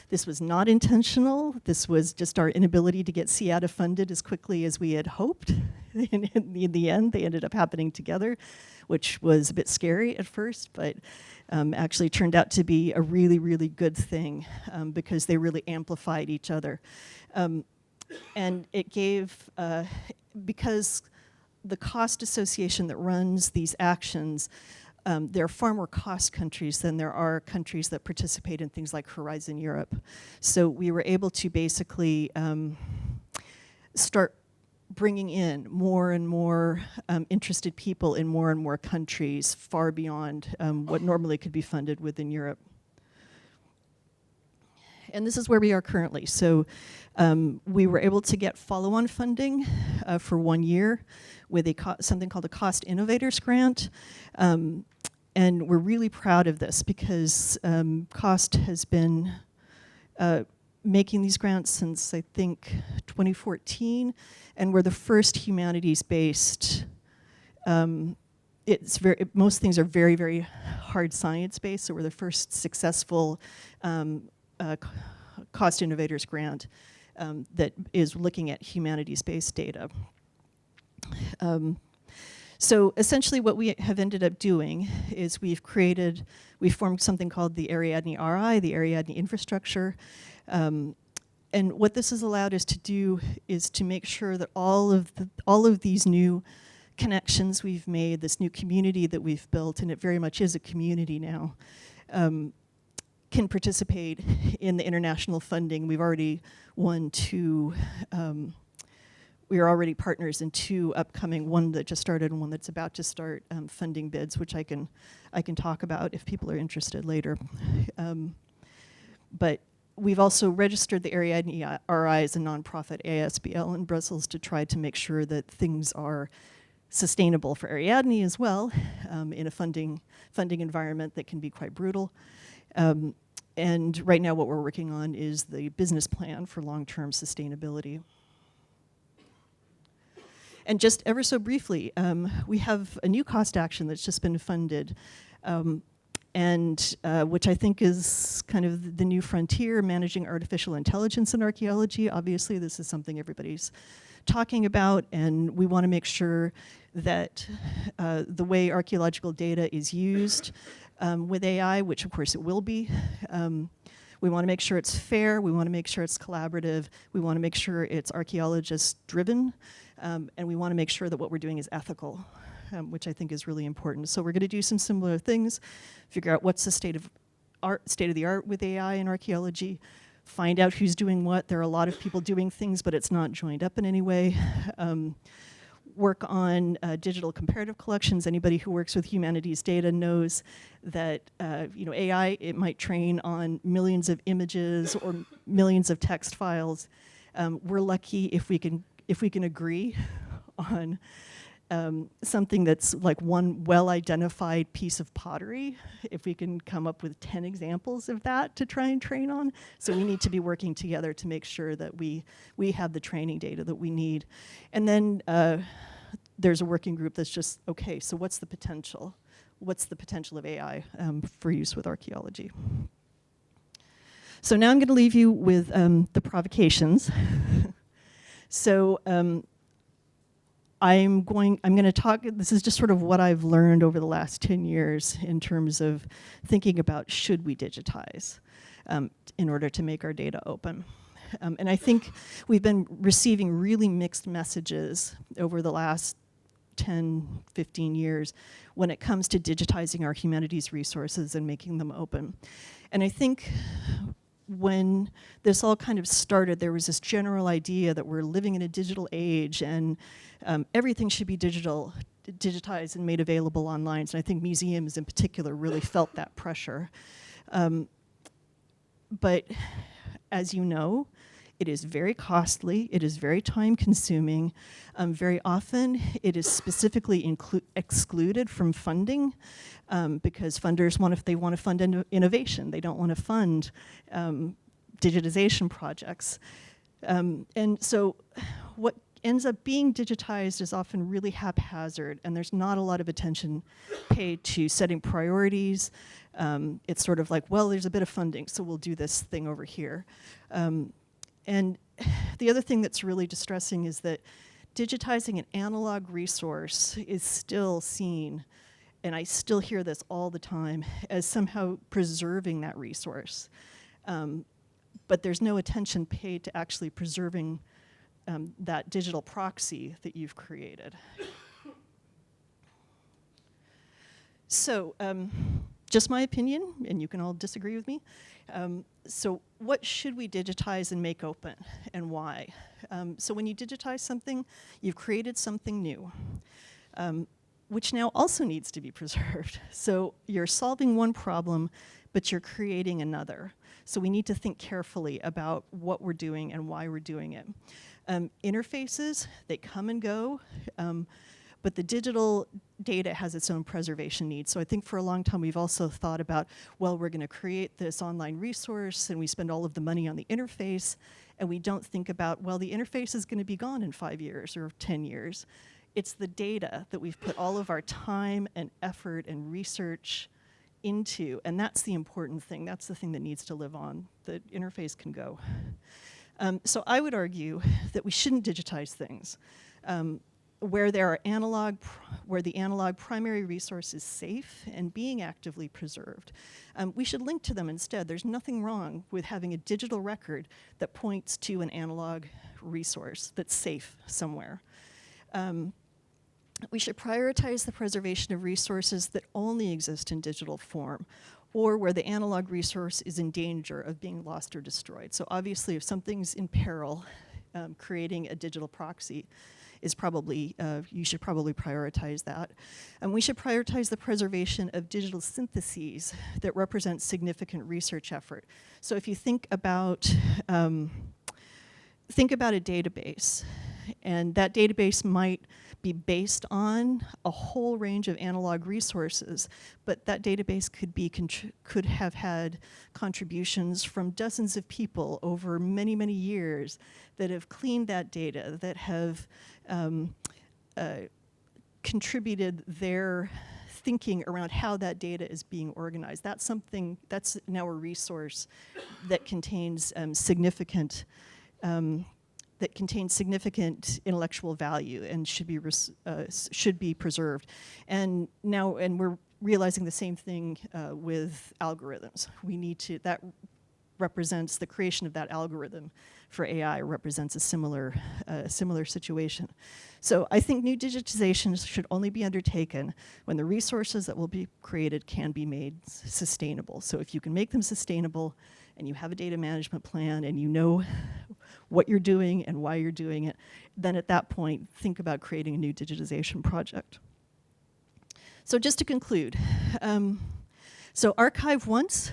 This was not intentional. This was just our inability to get SIADA funded as quickly as we had hoped. In the end, they ended up happening together, which was a bit scary at first, but actually turned out to be a really, really good thing because they really amplified each other. And it gave, because the cost association that runs these actions, there are far more cost countries than there are countries that participate in things like Horizon Europe. So we were able to basically start bringing in more and more interested people in more and more countries, far beyond what normally could be funded within Europe. And this is where we are currently. So we were able to get follow-on funding for 1 year with something called a Cost Innovators Grant. And we're really proud of this because Cost has been making these grants since, I think, 2014. And we're the first humanities-based, most things are very, very hard science-based, so we're the first successful Cost Innovators Grant that is looking at humanities-based data. So essentially what we have ended up doing is we formed something called the Ariadne RI, the Ariadne Infrastructure. And what this has allowed us to do is to make sure that all of these new connections we've made, this new community that we've built, and it very much is a community now, can participate in the international funding. We've already won 2, we are already partners in 2 upcoming, one that just started and one that's about to start funding bids, which I can talk about if people are interested later. But we've also registered the Ariadne RI as a nonprofit ASBL in Brussels to try to make sure that things are sustainable for Ariadne as well in a funding environment that can be quite brutal. And right now what we're working on is the business plan for long-term sustainability. And just ever so briefly, we have a new cost action that's just been funded, which I think is kind of the new frontier, managing artificial intelligence in archaeology. Obviously, this is something everybody's talking about, and we want to make sure that the way archaeological data is used with AI, which of course it will be, we want to make sure it's fair, we want to make sure it's collaborative, we want to make sure it's archaeologist-driven, and we want to make sure that what we're doing is ethical, which I think is really important. So we're going to do some similar things, figure out what's the state of the art with AI in archaeology, find out who's doing what. There are a lot of people doing things, but it's not joined up in any way. Work on digital comparative collections. Anybody who works with humanities data knows that AI, it might train on millions of images or millions of text files. We're lucky if we can agree on something that's like one well-identified piece of pottery, if we can come up with 10 examples of that to try and train on. So we need to be working together to make sure that we have the training data that we need. And then there's a working group that's just, okay, so what's the potential? What's the potential of AI for use with archaeology? So now I'm going to leave you with the provocations. So I'm going to talk, this is just sort of what I've learned over the last 10 years in terms of thinking about should we digitize in order to make our data open. And I think we've been receiving really mixed messages over the last 10, 15 years when it comes to digitizing our humanities resources and making them open. And I think when this all kind of started, there was this general idea that we're living in a digital age and everything should be digitized and made available online. So I think museums in particular really felt that pressure. But as you know, it is very costly, it is very time consuming. Very often it is specifically excluded from funding because funders they want to fund innovation. They don't want to fund digitization projects. And so what ends up being digitized is often really haphazard, and there's not a lot of attention paid to setting priorities. It's sort of like, well, there's a bit of funding, so we'll do this thing over here. And the other thing that's really distressing is that digitizing an analog resource is still seen, and I still hear this all the time, as somehow preserving that resource. But there's no attention paid to actually preserving that digital proxy that you've created. So, just my opinion, and you can all disagree with me. So what should we digitize and make open, and why? So when you digitize something, you've created something new, which now also needs to be preserved. So you're solving one problem, but you're creating another. So we need to think carefully about what we're doing and why we're doing it. Interfaces, they come and go. But the digital data has its own preservation needs. So I think for a long time we've also thought about, well, we're going to create this online resource and we spend all of the money on the interface, and we don't think about, well, the interface is going to be gone in 5 years or 10 years. It's the data that we've put all of our time and effort and research into, and that's the important thing. That's the thing that needs to live on. The interface can go. So I would argue that we shouldn't digitize things. Where there are where the analog primary resource is safe and being actively preserved, we should link to them instead. There's nothing wrong with having a digital record that points to an analog resource that's safe somewhere. We should prioritize the preservation of resources that only exist in digital form, or where the analog resource is in danger of being lost or destroyed. So obviously if something's in peril, creating a digital proxy is probably, you should probably prioritize that. And we should prioritize the preservation of digital syntheses that represent significant research effort. So if you think about a database, and that database might be based on a whole range of analog resources, but that database could have had contributions from dozens of people over many, many years that have cleaned that data, that have contributed their thinking around how that data is being organized. That's now a resource that contains significant intellectual value and should be preserved. And we're realizing the same thing with algorithms. That represents the creation of that algorithm for AI represents a similar situation. So I think new digitizations should only be undertaken when the resources that will be created can be made sustainable. So if you can make them sustainable and you have a data management plan and you know what you're doing and why you're doing it, then at that point, think about creating a new digitization project. So just to conclude, so archive once,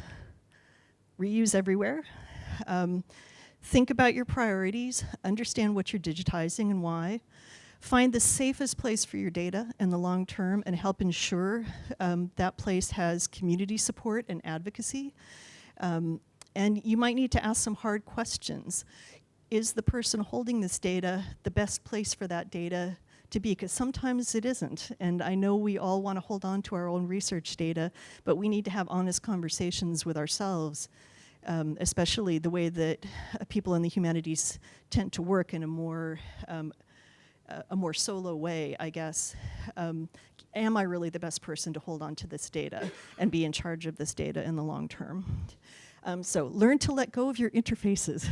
reuse everywhere. Think about your priorities, understand what you're digitizing and why. Find the safest place for your data in the long term and help ensure that place has community support and advocacy. And you might need to ask some hard questions. Is the person holding this data the best place for that data to be? Because sometimes it isn't. And I know we all want to hold on to our own research data, but we need to have honest conversations with ourselves, especially the way that people in the humanities tend to work in a more solo way, I guess. Am I really the best person to hold on to this data and be in charge of this data in the long term? So learn to let go of your interfaces.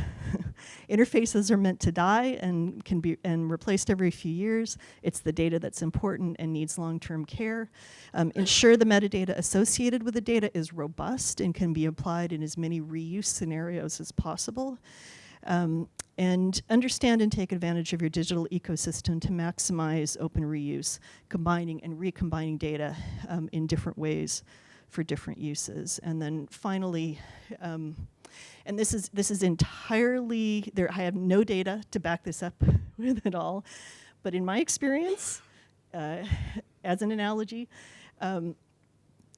Interfaces are meant to die and can be replaced every few years. It's the data that's important and needs long-term care. Ensure the metadata associated with the data is robust and can be applied in as many reuse scenarios as possible. And understand and take advantage of your digital ecosystem to maximize open reuse, combining and recombining data in different ways for different uses. And then finally, and this is entirely, I have no data to back this up with at all, but in my experience, as an analogy,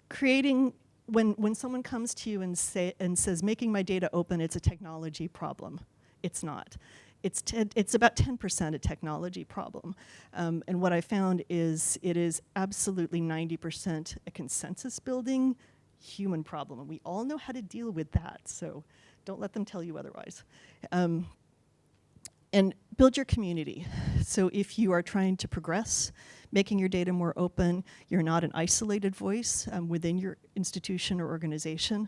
creating, when someone comes to you and says, making my data open, it's a technology problem. It's not. It's about 10% a technology problem. And what I found is it is absolutely 90% a consensus building human problem. And we all know how to deal with that, so don't let them tell you otherwise. And build your community. So if you are trying to progress, making your data more open, you're not an isolated voice within your institution or organization.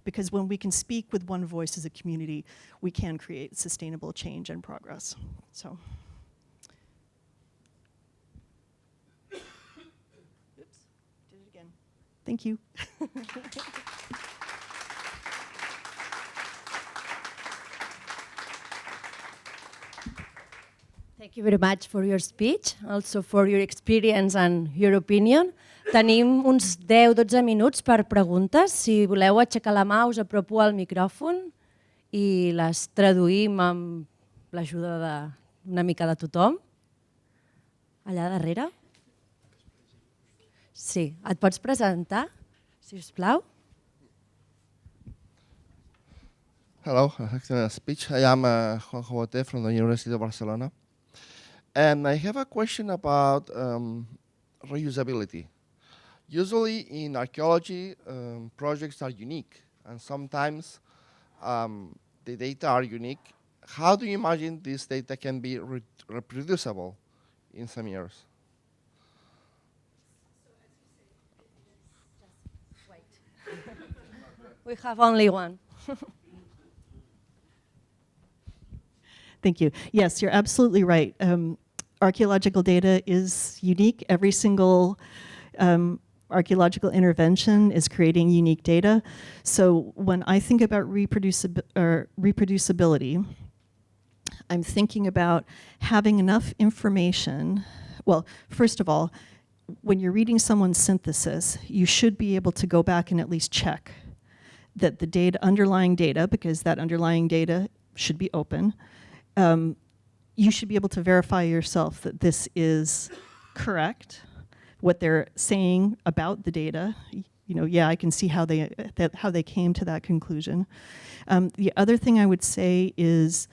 Because when we can speak with one voice as a community, we can create sustainable change and progress. So. Oops, did it again. Thank you. Thank you very much for your speech, also for your experience and your opinion. Tenim uns 10-12 minuts per preguntes. Si voleu aixecar la mà, us apropo al micròfon i les traduïm amb l'ajuda d'una mica de tothom. Allà darrere. Sí, et pots presentar, si us plau? Hello, speech. I am Juan Jobote from the University of Barcelona. And I have a question about reusability. Usually in archaeology, projects are unique, and sometimes the data are unique. How do you imagine this data can be reproducible in some years? We have only one. Thank you. Yes, you're absolutely right. Archaeological data is unique. Every single archaeological intervention is creating unique data. So when I think about reproducibility, I'm thinking about having enough information. Well, first of all, when you're reading someone's synthesis, you should be able to go back and at least check that the data, underlying data, because that underlying data should be open, you should be able to verify yourself that this is correct, what they're saying about the data. You know, yeah, I can see how they came to that conclusion. The other thing I would say is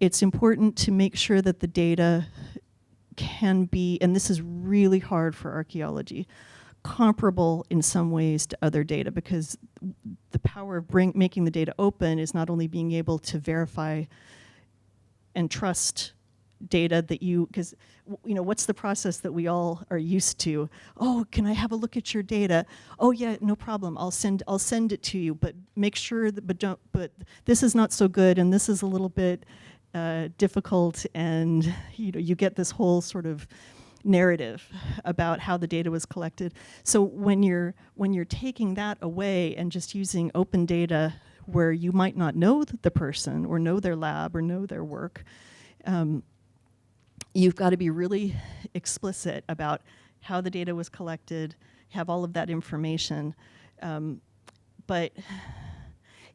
it's important to make sure that the data can be, and this is really hard for archaeology, comparable in some ways to other data, because the power of making the data open is not only being able to verify and trust data that because you know, what's the process that we all are used to? Oh, can I have a look at your data? Oh yeah, no problem. I'll send it to you, but make sure that but this is not so good, and this is a little bit difficult, and you know, you get this whole sort of narrative about how the data was collected. So when you're taking that away and just using open data where you might not know the person or know their lab or know their work, you've got to be really explicit about how the data was collected, have all of that information. But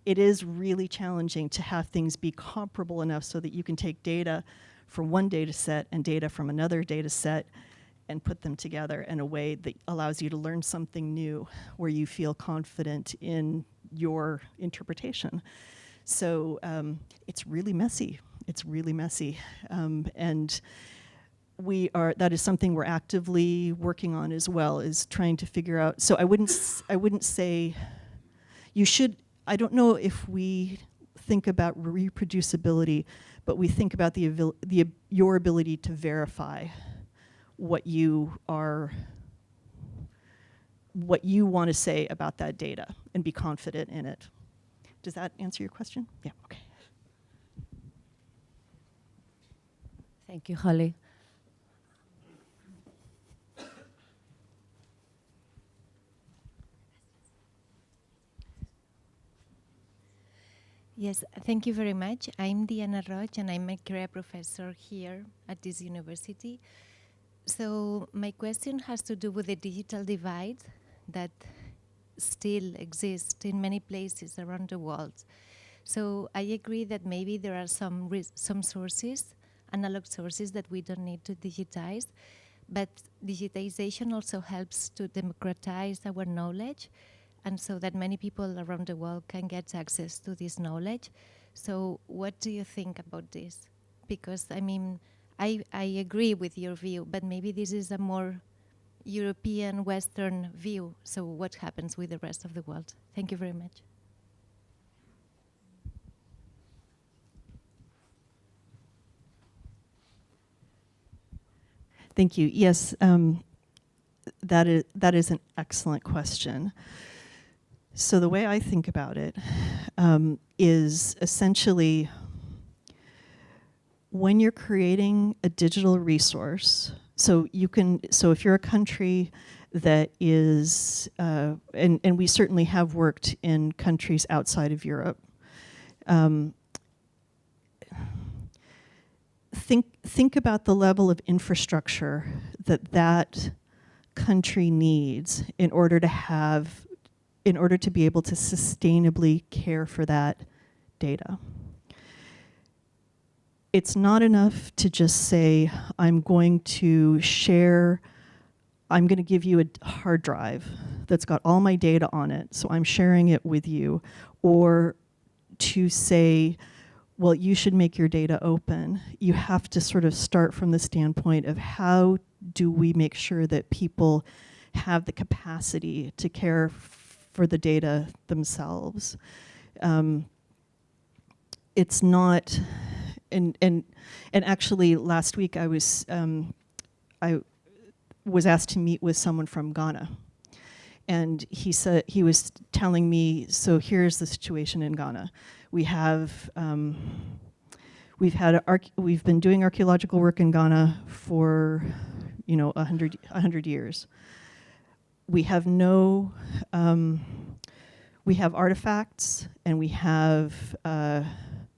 it is really challenging to have things be comparable enough so that you can take data from one data set and data from another data set and put them together in a way that allows you to learn something new where you feel confident in your interpretation. So it's really messy. It's really messy. And that is something we're actively working on as well, is trying to figure out. So I wouldn't say you should, I don't know if we think about reproducibility, but we think about your ability to verify what you want to say about that data and be confident in it. Does that answer your question? Yeah, okay. Thank you, Holly. Yes, thank you very much. I'm Diana Roig, and I'm a career professor here at this university. So my question has to do with the digital divide that still exists in many places around the world. So I agree that maybe there are some sources, analog sources, that we don't need to digitize, but digitization also helps to democratize our knowledge, and so that many people around the world can get access to this knowledge. So what do you think about this? Because, I mean, I agree with your view, but maybe this is a more European, Western view. So what happens with the rest of the world? Thank you very much. Thank you. Yes, that is an excellent question. So the way I think about it is essentially when you're creating a digital resource, so if you're a country that is, and we certainly have worked in countries outside of Europe, think about the level of infrastructure that country needs in order to be able to sustainably care for that data. It's not enough to just say, I'm going to give you a hard drive that's got all my data on it, so I'm sharing it with you, or to say, well, you should make your data open. You have to sort of start from the standpoint of how do we make sure that people have the capacity to care for the data themselves. It's not, and actually last week I was asked to meet with someone from Ghana, and he was telling me, so here's the situation in Ghana. We have we've been doing archaeological work in Ghana for 100 years. We have we have artifacts, and we have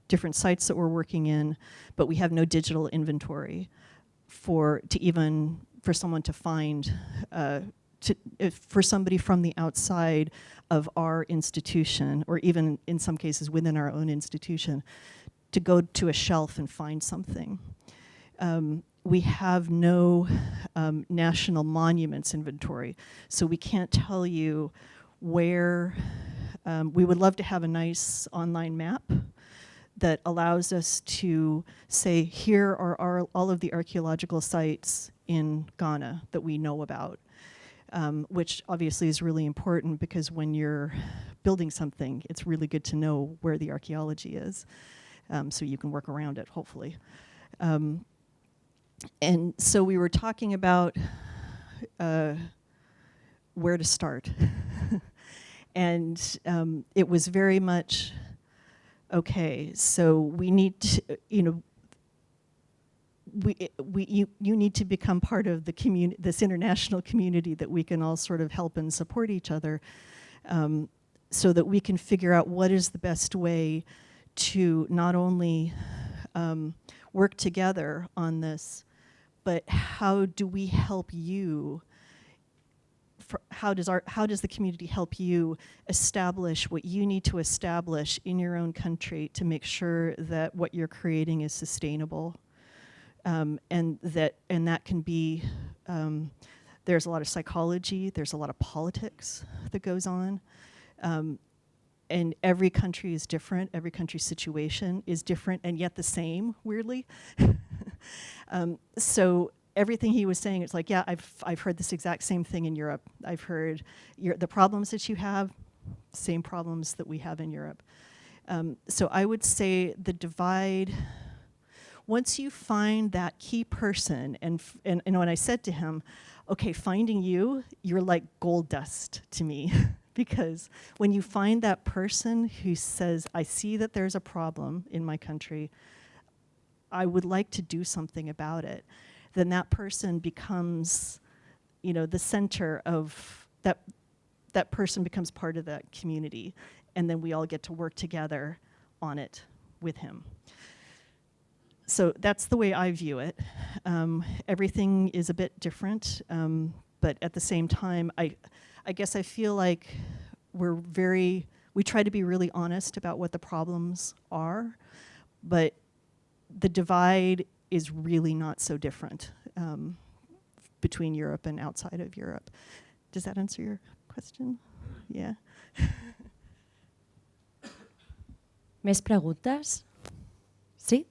different sites that we're working in, but we have no digital inventory for someone to find, for somebody from the outside of our institution, or even in some cases within our own institution, to go to a shelf and find something. We have no national monuments inventory, so we can't tell you where. We would love to have a nice online map that allows us to say, here are all of the archaeological sites in Ghana that we know about, which obviously is really important, because when you're building something, it's really good to know where the archaeology is, so you can work around it, hopefully. And so we were talking about where to start. And it was very much, okay, so we need to, you need to become part of the community, this international community that we can all sort of help and support each other, so that we can figure out what is the best way to not only work together on this, but how do we help you? How does the community help you establish what you need to establish in your own country to make sure that what you're creating is sustainable, and that can be. There's a lot of psychology. There's a lot of politics that goes on, and every country is different. Every country's situation is different, and yet the same. Weirdly, so. Everything he was saying, it's like, yeah, I've heard this exact same thing in Europe. I've heard the problems that you have, same problems that we have in Europe. So I would say the divide, once you find that key person, and when I said to him, okay, finding you're like gold dust to me, Because when you find that person who says, I see that there's a problem in my country, I would like to do something about it, then that person becomes, the center of that person becomes part of that community, and then we all get to work together on it with him. So that's the way I view it. Everything is a bit different, but at the same time, I guess I feel like we try to be really honest about what the problems are, but the divide is really not so different between Europe and outside of Europe. Does that answer your question? Yeah. Més preguntes? Sí?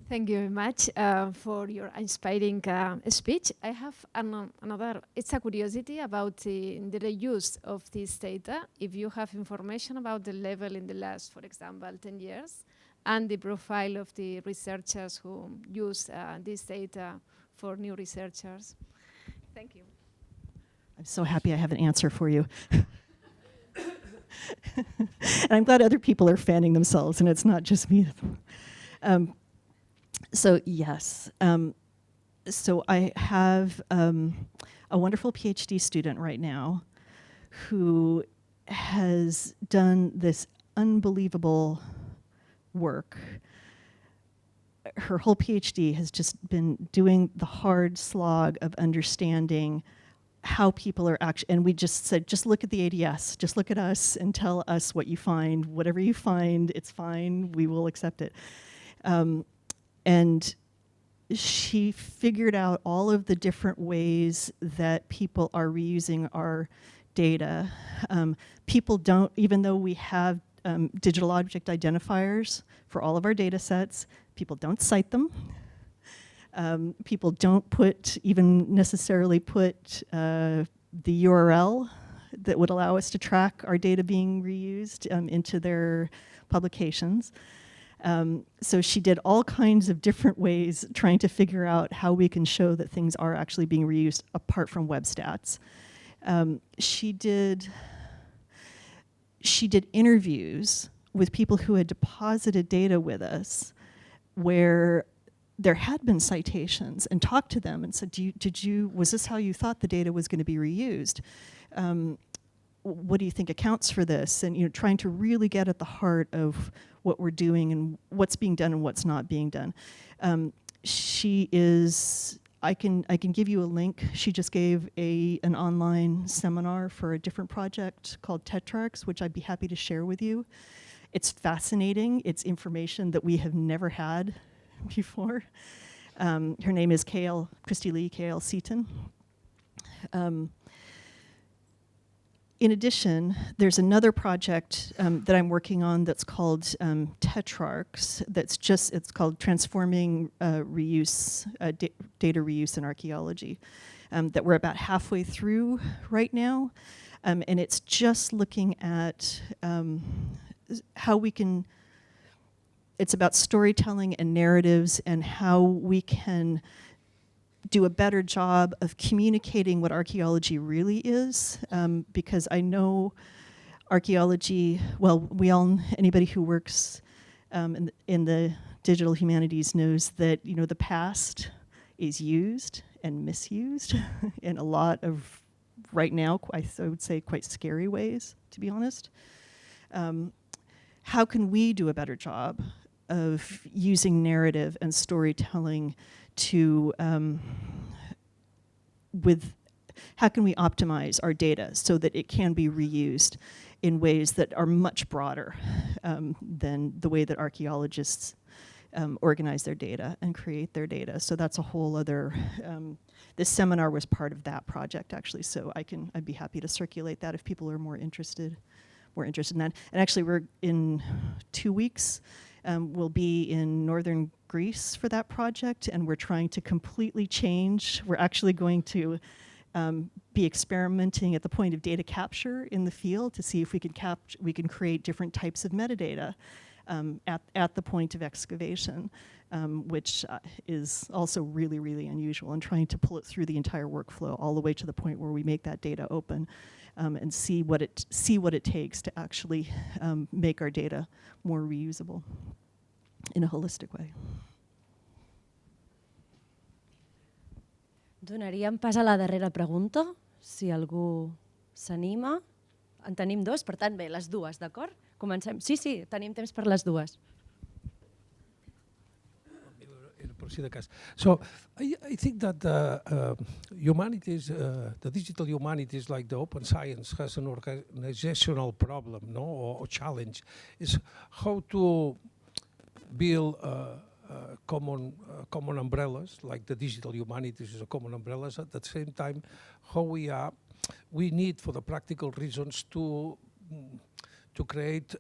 Thank you very much for your inspiring speech. I have another, it's a curiosity about the reuse of this data. If you have information about the level in the last, for example, 10 years, and the profile of the researchers who use this data for new researchers. Thank you. I'm so happy I have an answer for you. And I'm glad other people are fanning themselves and it's not just me. So yes, so I have a wonderful PhD student right now who has done this unbelievable work. Her whole PhD has just been doing the hard slog of understanding how people are actually, and we just said, just look at the ADS, just look at us and tell us what you find. Whatever you find, it's fine, we will accept it. And she figured out all of the different ways that people are reusing our data. People don't, even though we have digital object identifiers for all of our data sets, people don't cite them. People don't even necessarily put the URL that would allow us to track our data being reused into their publications. So she did all kinds of different ways trying to figure out how we can show that things are actually being reused apart from web stats. She did interviews with people who had deposited data with us where there had been citations, and talked to them and said, was this how you thought the data was going to be reused? What do you think accounts for this? And trying to really get at the heart of what we're doing and what's being done and what's not being done. I can give you a link. She just gave an online seminar for a different project called Tetrarchs, which I'd be happy to share with you. It's fascinating. It's information that we have never had before. Her name is Christy Lee K.L. Seaton. In addition, there's another project that I'm working on that's called Tetrarchs. It's called Transforming Reuse, Data Reuse in Archaeology, that we're about halfway through right now. And it's just looking at how we can, it's about storytelling and narratives and how we can do a better job of communicating what archaeology really is, because I know archaeology, anybody who works in the digital humanities knows that the past is used and misused in a lot of, right now, I would say quite scary ways, to be honest. How can we do a better job of using narrative and storytelling to, how can we optimize our data so that it can be reused in ways that are much broader than the way that archaeologists organize their data and create their data. So that's a whole other, this seminar was part of that project actually, so I'd be happy to circulate that if people are more interested in that. And actually we're in 2 weeks, we'll be in northern Greece for that project, and we're trying to completely change. We're actually going to be experimenting at the point of data capture in the field to see if we can create different types of metadata at the point of excavation. which is also really, really unusual, and trying to pull it through the entire workflow all the way to the point where we make that data open and see what it takes to actually make our data more reusable in a holistic way. Donaríem pas a la darrera pregunta, si algú s'anima. En tenim dos, per tant, bé, les dues, d'acord? Comencem. Sí, tenim temps per les dues. So I think that humanities, the digital humanities, like the open science, has an organizational problem, no, or challenge, is how to build common umbrellas, like the digital humanities is a common umbrellas. At the same time, how we need, for the practical reasons, to create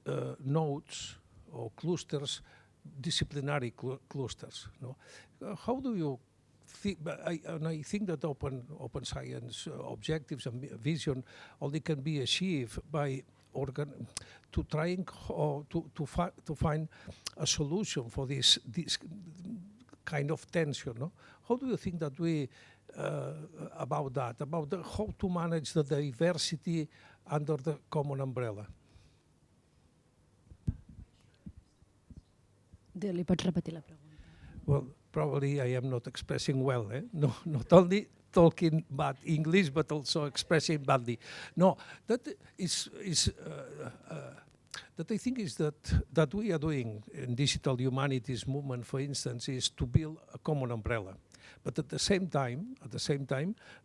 nodes or clusters, disciplinary clusters. No? How do you think? I think that open science objectives and vision only can be achieved by trying to find a solution for this kind of tension. No? How do you think that we about how to manage the diversity under the common umbrella? Li pots repetir la pregunta? Well, probably I am not expressing well. No, not only talking bad English, but also expressing badly. No, that I think is that we are doing in digital humanities movement, for instance, is to build a common umbrella. But at the same time,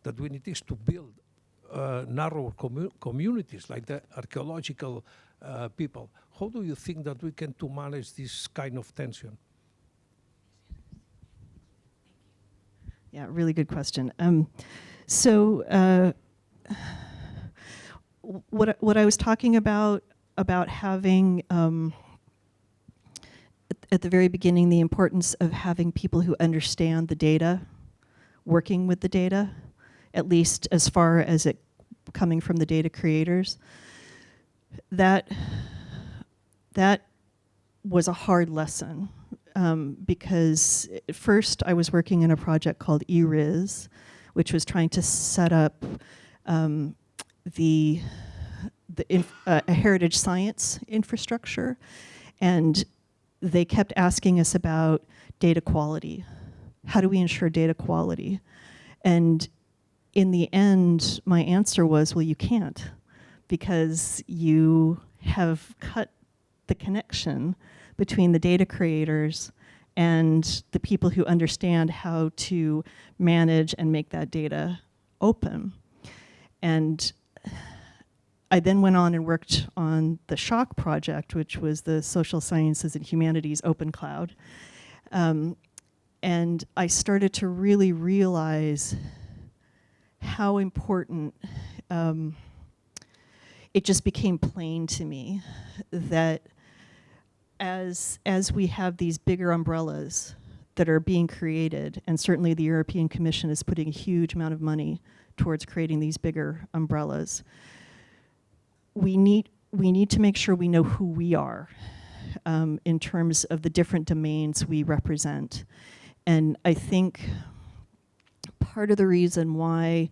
that we need is to build narrow communities like the archaeological people. How do you think that we can to manage this kind of tension? Yeah, really good question. What I was talking about having at the very beginning, the importance of having people who understand the data, working with the data, at least as far as it coming from the data creators. That was a hard lesson because at first I was working in a project called eRIS, which was trying to set up a heritage science infrastructure, and they kept asking us about data quality. How do we ensure data quality? And in the end, my answer was, well, you can't, because you have cut the connection between the data creators and the people who understand how to manage and make that data open. And I then went on and worked on the SHOCK project, which was the Social Sciences and Humanities Open Cloud. And I started to really realize how important, it just became plain to me that as we have these bigger umbrellas that are being created, and certainly the European Commission is putting a huge amount of money towards creating these bigger umbrellas, we need to make sure we know who we are in terms of the different domains we represent. And I think part of the reason why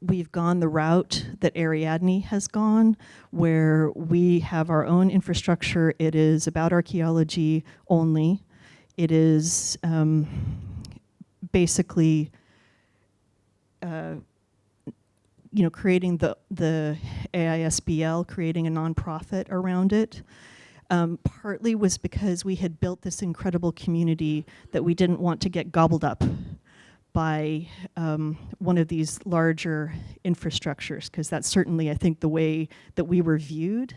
we've gone the route that Ariadne has gone, where we have our own infrastructure, it is about archaeology only. It is basically creating the AISBL, creating a nonprofit around it, partly was because we had built this incredible community that we didn't want to get gobbled up by one of these larger infrastructures, because that's certainly, I think, the way that we were viewed.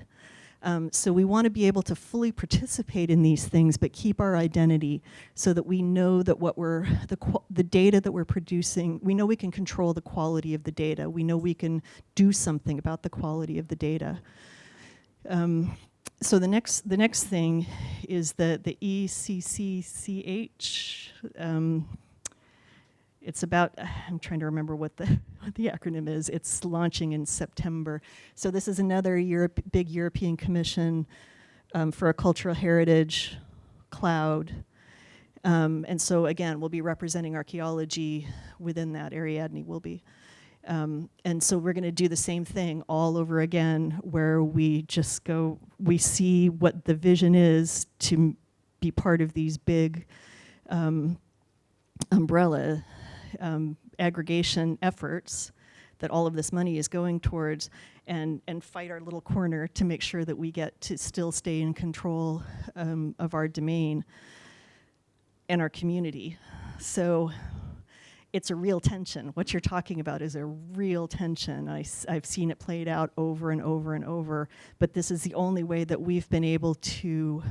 So we want to be able to fully participate in these things, but keep our identity so that we know that the data that we're producing, we know we can control the quality of the data. We know we can do something about the quality of the data. So the next thing is the ECCCH. It's about, I'm trying to remember what the acronym is. It's launching in September. So this is another big European Commission for a cultural heritage cloud. And so again, we'll be representing archaeology within that. Ariadne will be. And so we're going to do the same thing all over again, where we just go, we see what the vision is to be part of these big umbrella aggregation efforts that all of this money is going towards, and fight our little corner to make sure that we get to still stay in control of our domain and our community. So it's a real tension. What you're talking about is a real tension. I've seen it played out over and over and over, but this is the only way that we've been able to,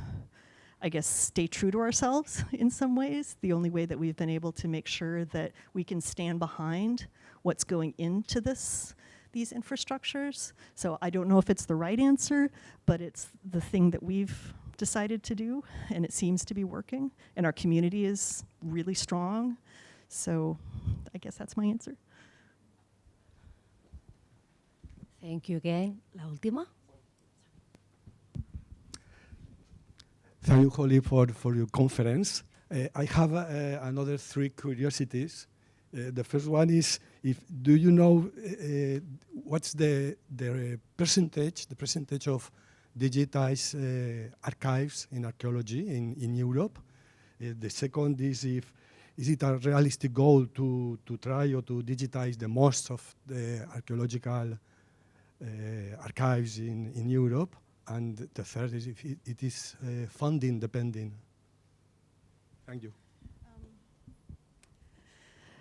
I guess, stay true to ourselves in some ways. The only way that we've been able to make sure that we can stand behind what's going into these infrastructures. So I don't know if it's the right answer, but it's the thing that we've decided to do, and it seems to be working, and our community is really strong. So I guess that's my answer. Thank you again. La última. Thank you, Holly, for your conference. I have another 3 curiosities. The first one is, do you know what's the percentage of digitized archives in archaeology in Europe? The second is, is it a realistic goal to try or to digitize the most of the archaeological archives in Europe? And the third is if it is funding depending. Thank you.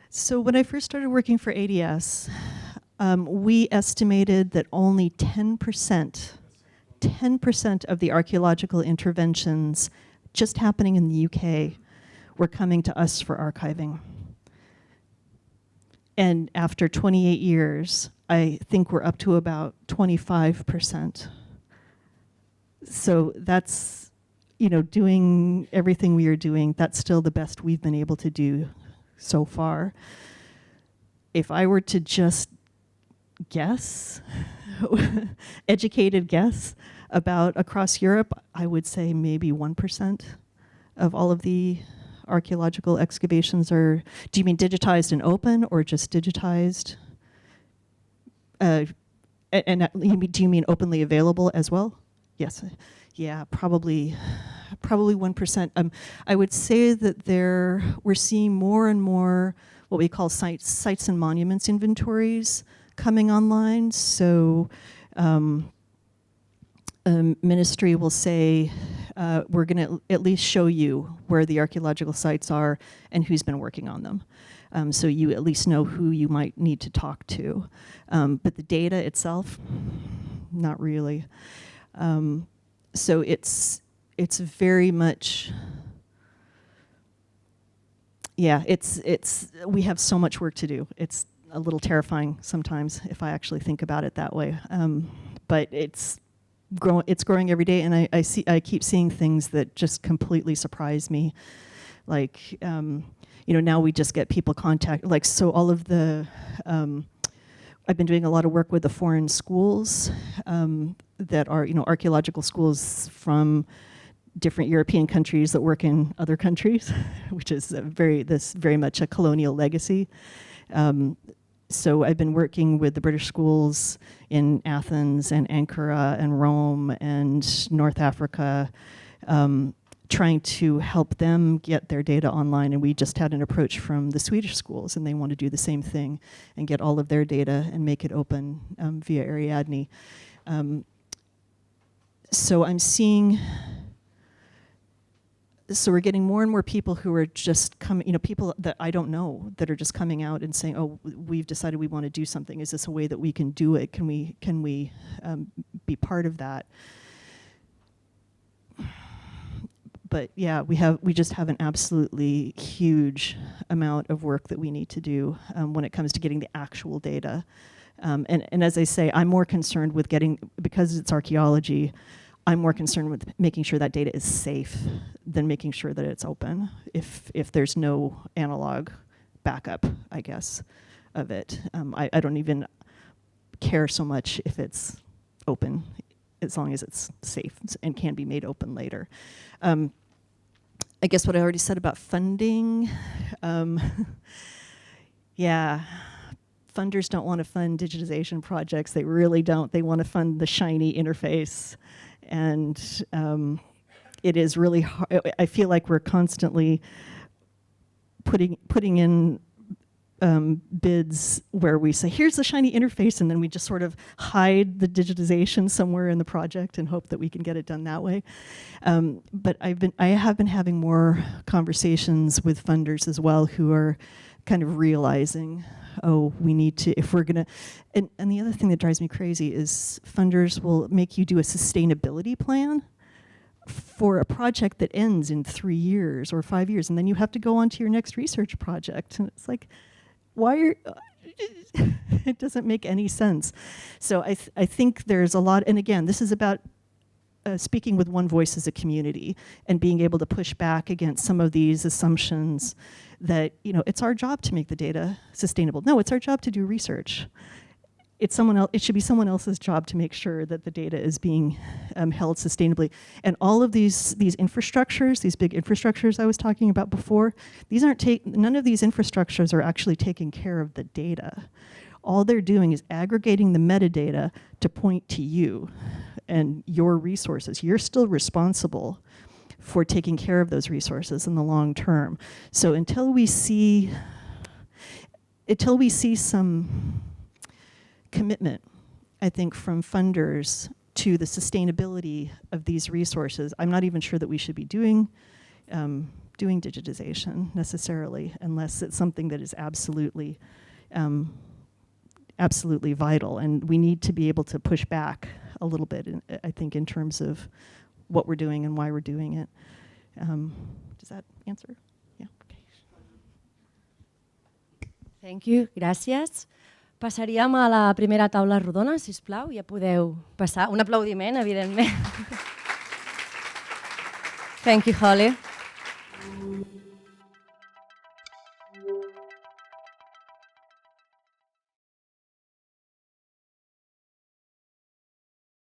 So when I first started working for ADS, we estimated that only 10% of the archaeological interventions just happening in the UK were coming to us for archiving. And after 28 years, I think we're up to about 25%. So that's, doing everything we are doing, that's still the best we've been able to do so far. If I were to just guess, educated guess about across Europe, I would say maybe 1% of all of the archaeological excavations are, do you mean digitized and open or just digitized? And do you mean openly available as well? Yes, yeah, probably 1%. I would say that we're seeing more and more what we call sites and monuments inventories coming online. So ministry will say, we're going to at least show you where the archaeological sites are and who's been working on them. So you at least know who you might need to talk to. But the data itself, not really. So it's very much, yeah, we have so much work to do. It's a little terrifying sometimes if I actually think about it that way. But it's growing every day, and I keep seeing things that just completely surprise me. Like, now we just get people contact, like, so all of the, I've been doing a lot of work with the foreign schools that are, archaeological schools from different European countries that work in other countries, which is very much a colonial legacy. So I've been working with the British schools in Athens and Ankara and Rome and North Africa, trying to help them get their data online. And we just had an approach from the Swedish schools, and they want to do the same thing and get all of their data and make it open via Ariadne. So I'm seeing, so we're getting more and more people who are just coming, people that I don't know that are just coming out and saying, oh, we've decided we want to do something. Is this a way that we can do it? Can we be part of that? But yeah, we just have an absolutely huge amount of work that we need to do when it comes to getting the actual data. And as I say, I'm more concerned with because it's archaeology, I'm more concerned with making sure that data is safe than making sure that it's open, if there's no analog backup, I guess, of it. I don't even care so much if it's open, as long as it's safe and can be made open later. I guess what I already said about funding. Yeah, funders don't want to fund digitization projects. They really don't. They want to fund the shiny interface. And it is really hard. I feel like we're constantly putting in bids where we say, here's the shiny interface, and then we just sort of hide the digitization somewhere in the project and hope that we can get it done that way. But I have been having more conversations with funders as well who are kind of realizing, oh, we need to, if we're gonna, and the other thing that drives me crazy is funders will make you do a sustainability plan for a project that ends in 3 years or 5 years, and then you have to go on to your next research project. And it's like, why are, it doesn't make any sense. So I think there's a lot, and again, this is about speaking with one voice as a community and being able to push back against some of these assumptions that, you know, it's our job to make the data sustainable. No, it's our job to do research. It's someone else. It should be someone else's job to make sure that the data is being held sustainably. And all of these infrastructures, these big infrastructures I was talking about before, these aren't none of these infrastructures are actually taking care of the data. All they're doing is aggregating the metadata to point to you and your resources. You're still responsible for taking care of those resources in the long term. So until we see some commitment, I think, from funders to the sustainability of these resources, I'm not even sure that we should be doing digitization necessarily, unless it's something that is absolutely vital. And we need to be able to push back a little bit, I think, in terms of what we're doing and why we're doing it. Does that answer? Yeah, okay. Thank you, gràcies. Passaríem a la primera taula rodona, sisplau, ja podeu passar. Un aplaudiment, evidentment. Thank you, Holly.